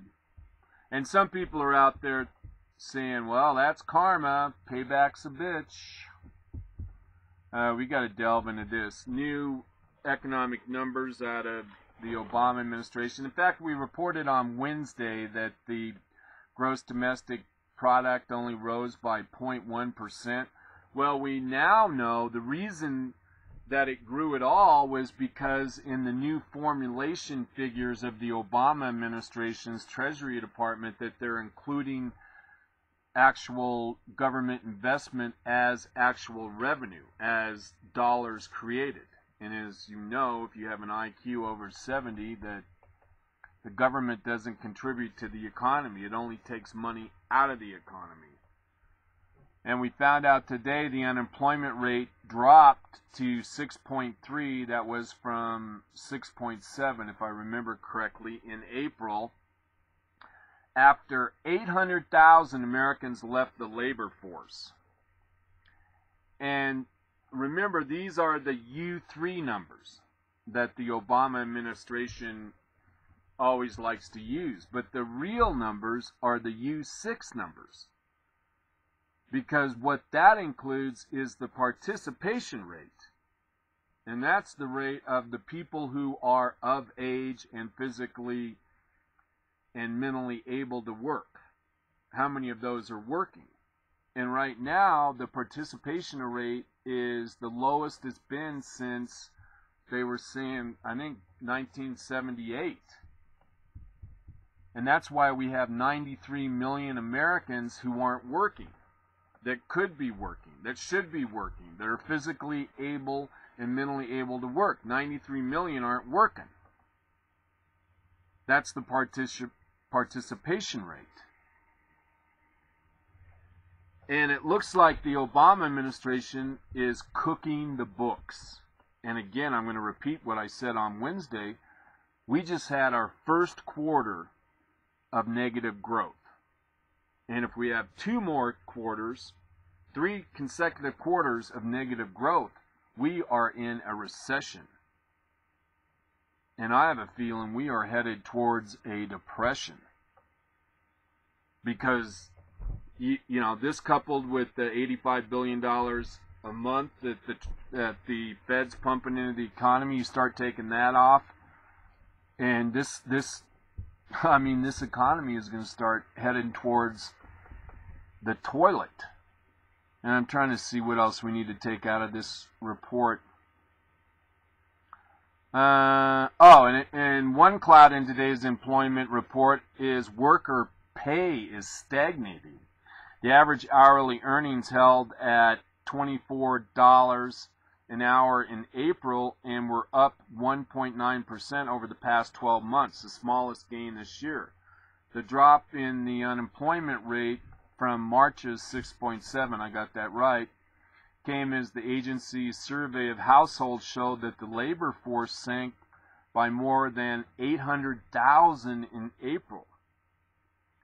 And some people are out there saying, well, that's karma. Payback's a bitch. We got to delve into this. New economic numbers out of the Obama administration. In fact, we reported on Wednesday that the gross domestic product only rose by 0.1%. Well, we now know the reason that it grew at all was because in the new formulation figures of the Obama administration's Treasury Department that they're including actual government investment as actual revenue, as dollars created. And as you know, if you have an IQ over 70, that the government doesn't contribute to the economy. It only takes money out of the economy. And we found out today the unemployment rate dropped to 6.3. That was from 6.7, if I remember correctly, in April, after 800,000 Americans left the labor force. And remember, these are the U3 numbers that the Obama administration always likes to use. But the real numbers are the U6 numbers. Because what that includes is the participation rate. And that's the rate of the people who are of age and physically and mentally able to work. How many of those are working? And right now, the participation rate is the lowest it's been since they were saying, I think, 1978. And that's why we have 93 million Americans who aren't working, that could be working, that should be working, that are physically able and mentally able to work. 93 million aren't working. That's the participation rate. And it looks like the Obama administration is cooking the books. And again, I'm going to repeat what I said on Wednesday. We just had our first quarter of negative growth. And if we have 2 more quarters, 3 consecutive quarters of negative growth, we are in a recession. And I have a feeling we are headed towards a depression. because you know, this coupled with the $85 billion a month that the Fed's pumping into the economy, you start taking that off, and this economy is going to start heading towards the toilet. And I'm trying to see what else we need to take out of this report. And one cloud in today's employment report is worker pay is stagnating. The average hourly earnings held at $24 an hour in April and were up 1.9% over the past 12 months, the smallest gain this year. The drop in the unemployment rate from March's 6.7, I got that right, came as the agency's survey of households showed that the labor force sank by more than 800,000 in April.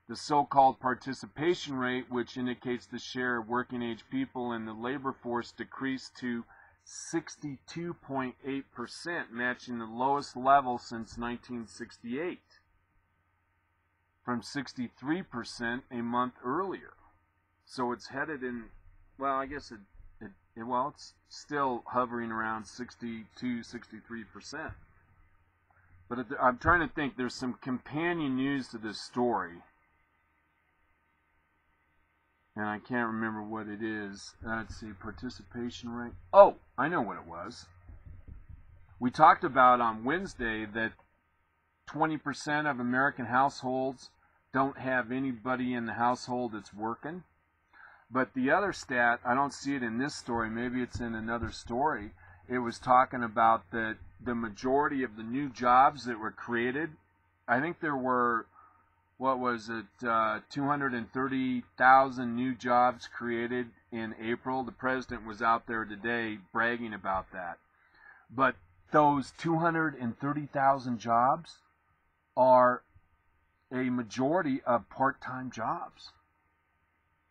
The so-called participation rate, which indicates the share of working-age people in the labor force, decreased to 62.8%, matching the lowest level since 1968, from 63% a month earlier. So it's headed in, well, I guess it's still hovering around 62, 63%. But I'm trying to think, there's some companion news to this story, and I can't remember what it is. Let's see, participation rate. Oh, I know what it was. We talked about on Wednesday that 20% of American households don't have anybody in the household that's working. But the other stat, I don't see it in this story, maybe it's in another story, it was talking about that the majority of the new jobs that were created, I think there were, 230,000 new jobs created in April. The president was out there today bragging about that. But those 230,000 jobs are a majority of part-time jobs.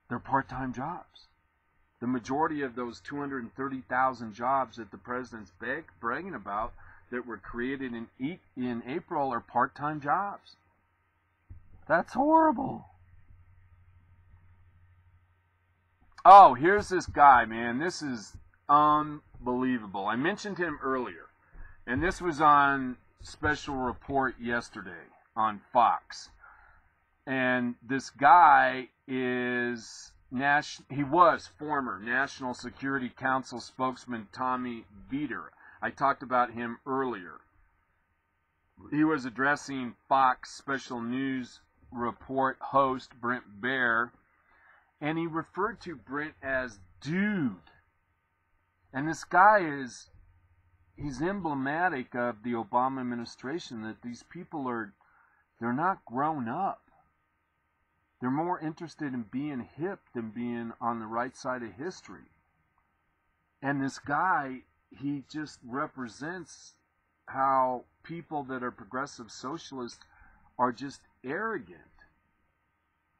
They're part-time jobs. The majority of those 230,000 jobs that the president's bragging about that were created in April are part-time jobs. That's horrible. Oh, here's this guy, man. This is unbelievable. I mentioned him earlier, and this was on Special Report yesterday on Fox. And this guy he was former National Security Council spokesman Tommy Vietor. I talked about him earlier. He was addressing Fox Special News Report host Brent Baer, and he referred to Brent as dude. And this guy he's emblematic of the Obama administration, that these people they're not grown up. They're more interested in being hip than being on the right side of history. And this guy, he just represents how people that are progressive socialists are just arrogant.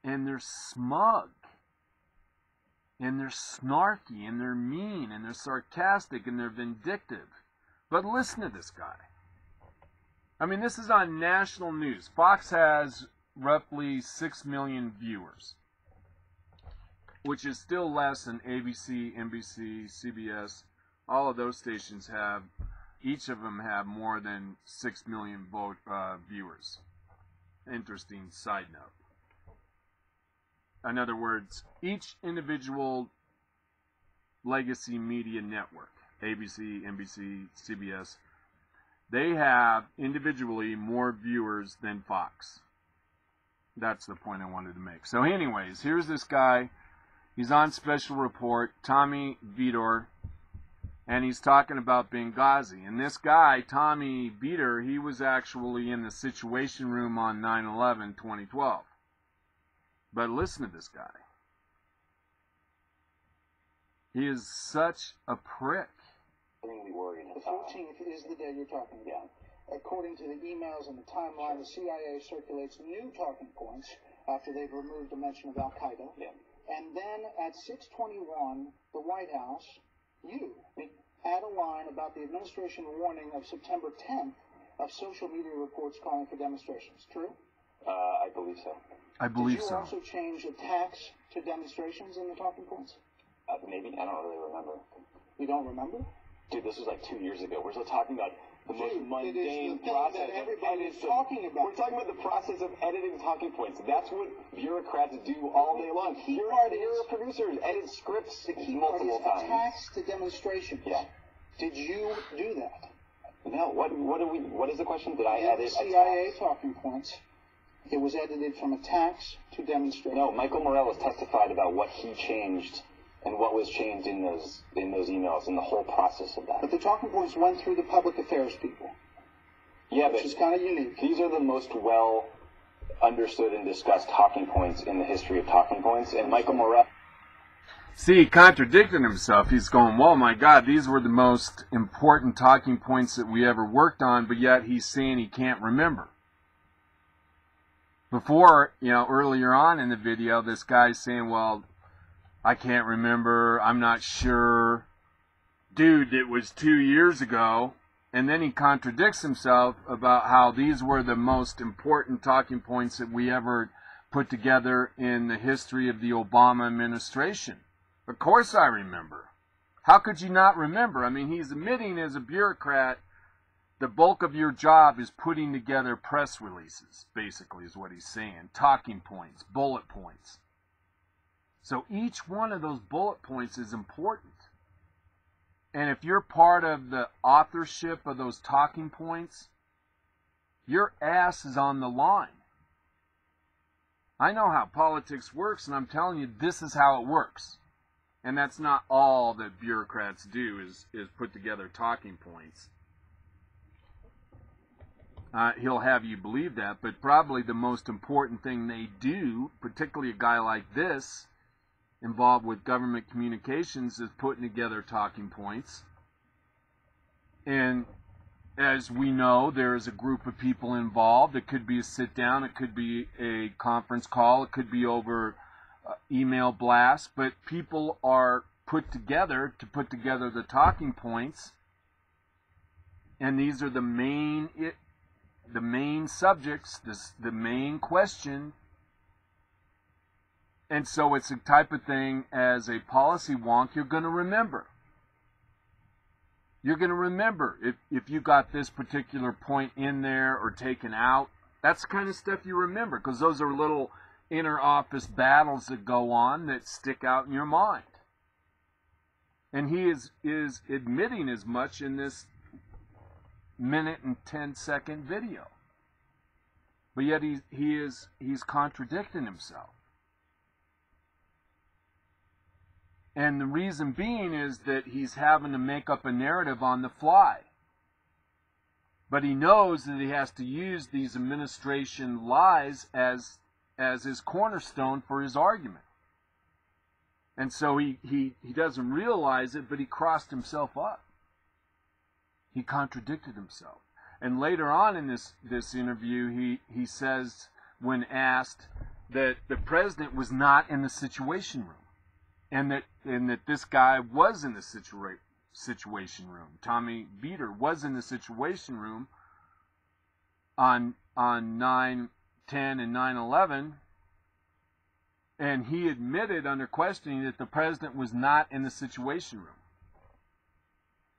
And they're smug. And they're snarky. And they're mean. And they're sarcastic. And they're vindictive. But listen to this guy. I mean, this is on national news. Fox has roughly 6 million viewers, which is still less than ABC, NBC, CBS. All of those stations have, each of them have more than 6 million viewers. Interesting side note. In other words, each individual legacy media network, ABC, NBC, CBS, they have individually more viewers than Fox. That's the point I wanted to make. So anyways, here's this guy. He's on Special Report, Tommy Vietor, and he's talking about Benghazi. And this guy, Tommy Vietor, he was actually in the Situation Room on 9/11/2012. But listen to this guy. He is such a prick. Extremely worried. The 14th is the day you're talking about. According to the emails and the timeline, the CIA circulates new talking points after they've removed a mention of Al-Qaeda. Yeah. And then at 6:21, the White House, you, add a line about the administration warning of September 10th of social media reports calling for demonstrations. True? I believe so. I believe so. Did you also change attacks to demonstrations in the talking points? Maybe. I don't really remember. You don't remember? Dude, this was like 2 years ago. We're still talking about the most mundane it is the process thing that everybody is of talking about. We're talking about the process of editing talking points. That's what bureaucrats do all day long. You're a producer. Edit scripts multiple times. Attacks to demonstrations. Yeah. Did you do that? No. What is the question? Did I edit CIA attacks? talking points. It was edited from attacks to demonstrations. No, Michael Morales testified about what he changed and what was changed in those emails and the whole process of that. But the talking points went through the public affairs people. Yeah, which is kind of unique. These are the most well understood and discussed talking points in the history of talking points, and Michael Morales. See, he contradicted himself. He's going, well, my God, these were the most important talking points that we ever worked on, but yet he's saying he can't remember. Before, earlier on in the video, this guy's saying, well, I can't remember, I'm not sure. Dude, it was 2 years ago. And then he contradicts himself about how these were the most important talking points that we ever put together in the history of the Obama administration. Of course I remember. How could you not remember? I mean, he's admitting as a bureaucrat the bulk of your job is putting together press releases, basically is what he's saying. Talking points, bullet points. So each one of those bullet points is important. And if you're part of the authorship of those talking points, your ass is on the line. I know how politics works, and I'm telling you, this is how it works. And that's not all that bureaucrats do is put together talking points. He'll have you believe that, but probably the most important thing they do, particularly a guy like this, involved with government communications, is putting together talking points. And as we know, there is a group of people involved. It could be a sit down, it could be a conference call, it could be over email blast, but people are put together to put together the talking points, and these are the main subjects, the main question. And so it's a type of thing, as a policy wonk, you're going to remember. You're going to remember if you got this particular point in there or taken out. That's the kind of stuff you remember, because those are little inner office battles that go on that stick out in your mind. And he is admitting as much in this minute and 10-second video. But yet he's contradicting himself. And the reason being is that he's having to make up a narrative on the fly. But he knows that he has to use these administration lies as his cornerstone for his argument. And so he doesn't realize it, but he crossed himself up. He contradicted himself. And later on in this interview, he says, when asked, that the president was not in the Situation Room. And that this guy was in the Situation Room. Tommy Beater was in the Situation Room on 9/10 and 9/11, and he admitted under questioning that the president was not in the Situation Room,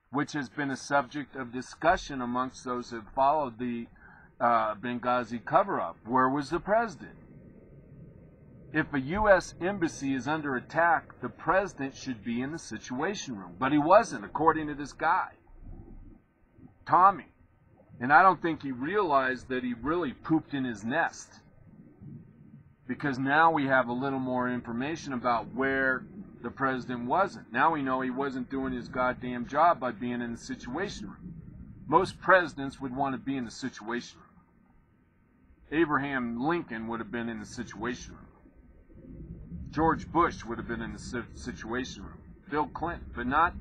which has been a subject of discussion amongst those who have followed the Benghazi cover-up. Where was the president? If a U.S. embassy is under attack, the president should be in the Situation Room. But he wasn't, according to this guy, Tommy. And I don't think he realized that he really pooped in his nest. Because now we have a little more information about where the president wasn't. Now we know he wasn't doing his goddamn job by being in the Situation Room. Most presidents would want to be in the Situation Room. Abraham Lincoln would have been in the Situation Room. George Bush would have been in the Situation Room. Bill Clinton, but not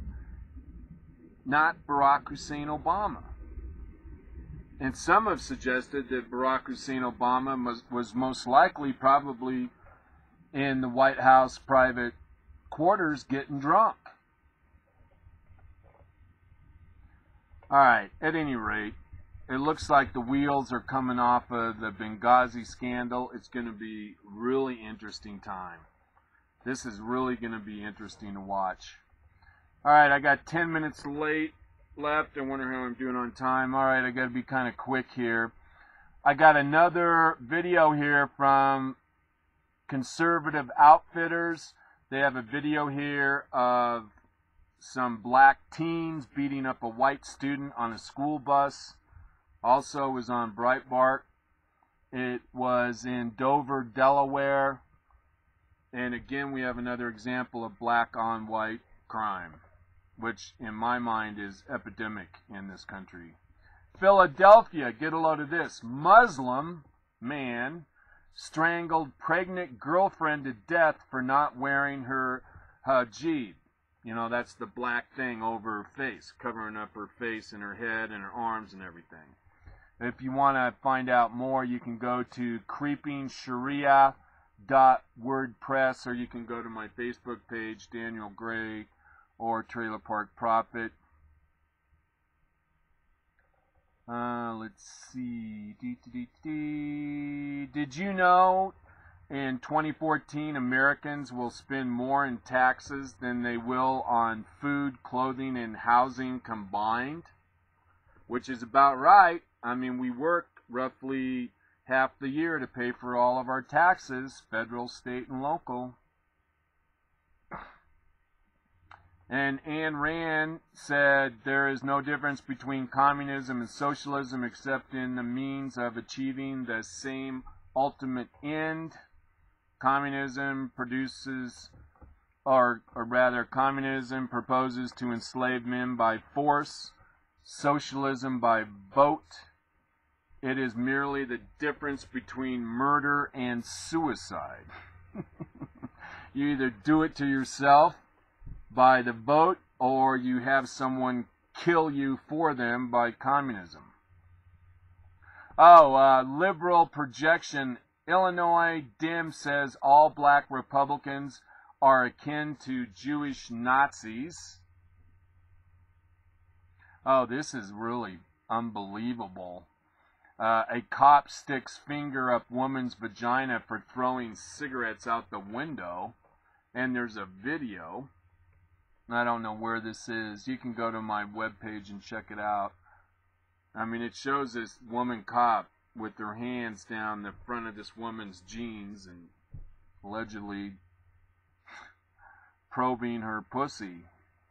Barack Hussein Obama. And some have suggested that Barack Hussein Obama was most likely probably in the White House private quarters getting drunk. All right, at any rate, it looks like the wheels are coming off of the Benghazi scandal. It's going to be really interesting time. This is really going to be interesting to watch. All right, I got 10 minutes left. I wonder how I'm doing on time. All right, I got to be kind of quick here. I got another video here from Conservative Outfitters. They have a video here of some black teens beating up a white student on a school bus. Also was on Breitbart. It was in Dover, Delaware. And again, we have another example of black on white crime, which in my mind is epidemic in this country. Philadelphia, get a load of this. Muslim man strangled pregnant girlfriend to death for not wearing her hijab. You know, that's the black thing over her face, covering up her face and her head and her arms and everything. If you want to find out more, you can go to creepingsharia.wordpress, or you can go to my Facebook page, Daniel Gray, or TrailerPark Prophet. Let's see. Did you know in 2014 Americans will spend more in taxes than they will on food, clothing, and housing combined? Which is about right. I mean, we work roughly half the year to pay for all of our taxes, federal, state, and local. And Ayn Rand said there is no difference between communism and socialism except in the means of achieving the same ultimate end. Communism produces, or rather, communism proposes to enslave men by force, socialism by vote. It is merely the difference between murder and suicide. You either do it to yourself by the vote, or you have someone kill you for them by communism. Liberal projection. Illinois Dim says all black Republicans are akin to Jewish Nazis. Oh, this is really unbelievable. A cop sticks finger up woman's vagina for throwing cigarettes out the window. And there's a video. I don't know where this is. You can go to my webpage and check it out. I mean, it shows this woman cop with her hands down the front of this woman's jeans and allegedly probing her pussy.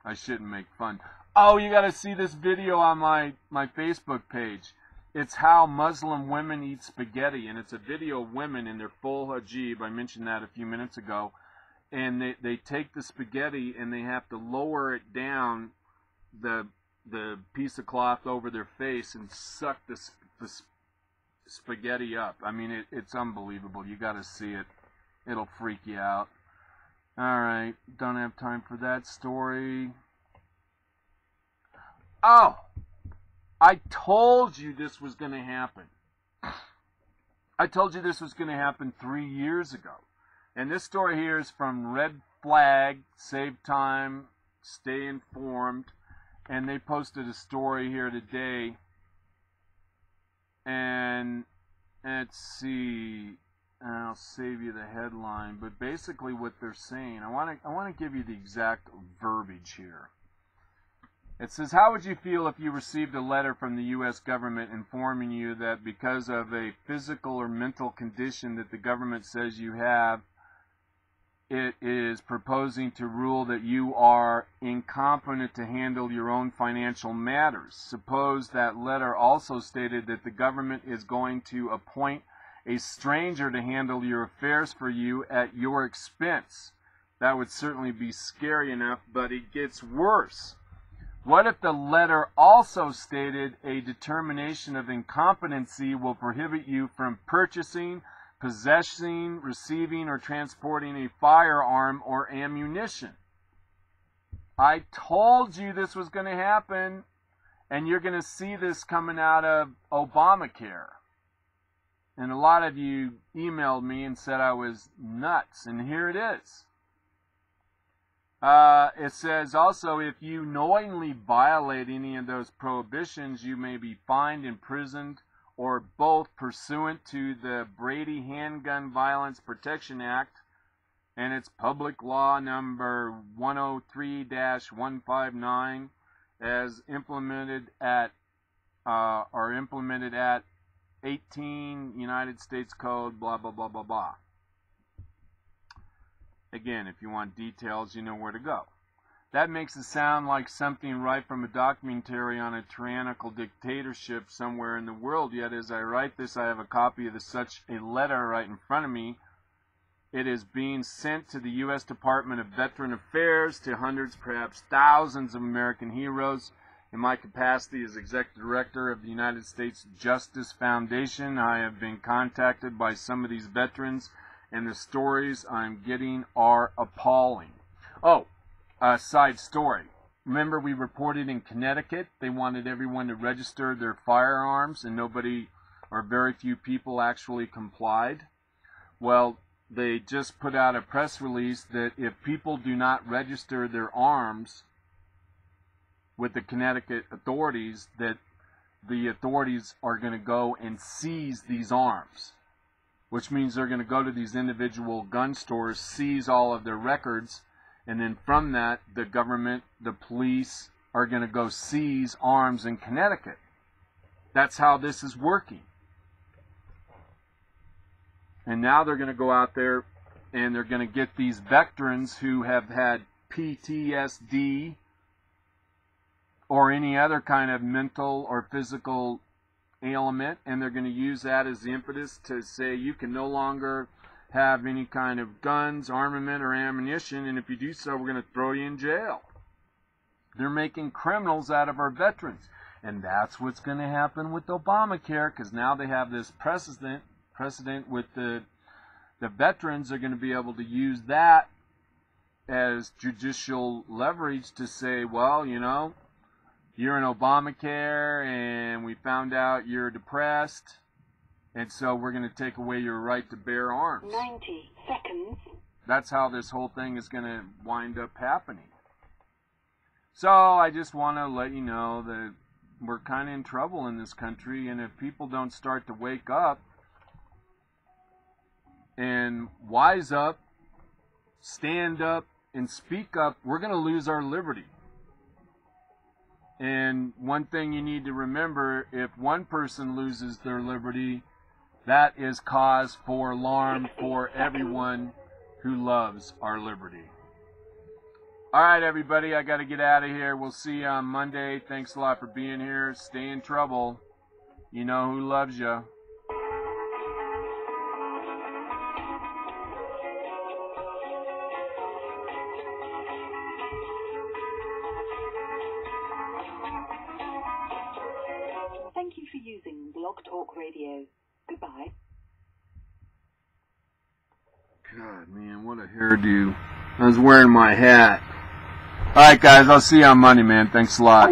I shouldn't make fun. Oh, you got to see this video on my Facebook page. It's how Muslim women eat spaghetti, and it's a video of women in their full hijab. I mentioned that a few minutes ago. And they take the spaghetti and they have to lower it down the piece of cloth over their face and suck the spaghetti up. I mean, it's unbelievable. You got to see it. It'll freak you out. All right, don't have time for that story. Oh, I told you this was going to happen. I told you this was going to happen 3 years ago. And this story here is from Red Flag, Save Time, Stay Informed. And they posted a story here today. And let's see. I'll save you the headline. But basically what they're saying, I want to give you the exact verbiage here. It says, how would you feel if you received a letter from the U.S. government informing you that because of a physical or mental condition that the government says you have, it is proposing to rule that you are incompetent to handle your own financial matters? Suppose that letter also stated that the government is going to appoint a stranger to handle your affairs for you at your expense. That would certainly be scary enough, but it gets worse. What if the letter also stated a determination of incompetency will prohibit you from purchasing, possessing, receiving, or transporting a firearm or ammunition? I told you this was going to happen, and you're going to see this coming out of Obamacare. And a lot of you emailed me and said I was nuts, and here it is. It says also, if you knowingly violate any of those prohibitions, you may be fined, imprisoned, or both pursuant to the Brady Handgun Violence Protection Act, and it's Public Law number 103-159, as implemented at 18 United States Code, blah, blah, blah, blah, blah. Again, if you want details, you know where to go. That makes it sound like something right from a documentary on a tyrannical dictatorship somewhere in the world. Yet as I write this, I have a copy of such a letter right in front of me. It is being sent to the U.S. Department of Veteran Affairs, to hundreds, perhaps thousands of American heroes. In my capacity as Executive Director of the United States Justice Foundation, I have been contacted by some of these veterans, and the stories I'm getting are appalling. Oh, side story. Remember we reported in Connecticut they wanted everyone to register their firearms, and nobody, or very few people, actually complied? Well, they just put out a press release that if people do not register their arms with the Connecticut authorities, that the authorities are going to go and seize these arms, which means they're going to go to these individual gun stores, seize all of their records, and then from that, the government, the police, are going to go seize arms in Connecticut. That's how this is working. And now they're going to go out there and they're going to get these veterans who have had PTSD or any other kind of mental or physical ailment, and they're going to use that as the impetus to say you can no longer have any kind of guns, armament, or ammunition, and if you do so, we're going to throw you in jail. They're making criminals out of our veterans. And that's what's going to happen with Obamacare, because now they have this precedent with the veterans are going to be able to use that as judicial leverage to say, well, you know, you're in Obamacare and we found out you're depressed, and so we're going to take away your right to bear arms. 90 seconds. That's how this whole thing is going to wind up happening. So I just want to let you know that we're kind of in trouble in this country, and if people don't start to wake up and wise up, stand up, and speak up, we're going to lose our liberty. And one thing you need to remember, if one person loses their liberty, that is cause for alarm for everyone who loves our liberty. All right, everybody, I got to get out of here. We'll see you on Monday. Thanks a lot for being here. Stay in trouble. You know who loves you. Thank you for using Blog Talk Radio. Goodbye. God, man, what a hairdo. I was wearing my hat. All right, guys, I'll see you on Monday, man. Thanks a lot.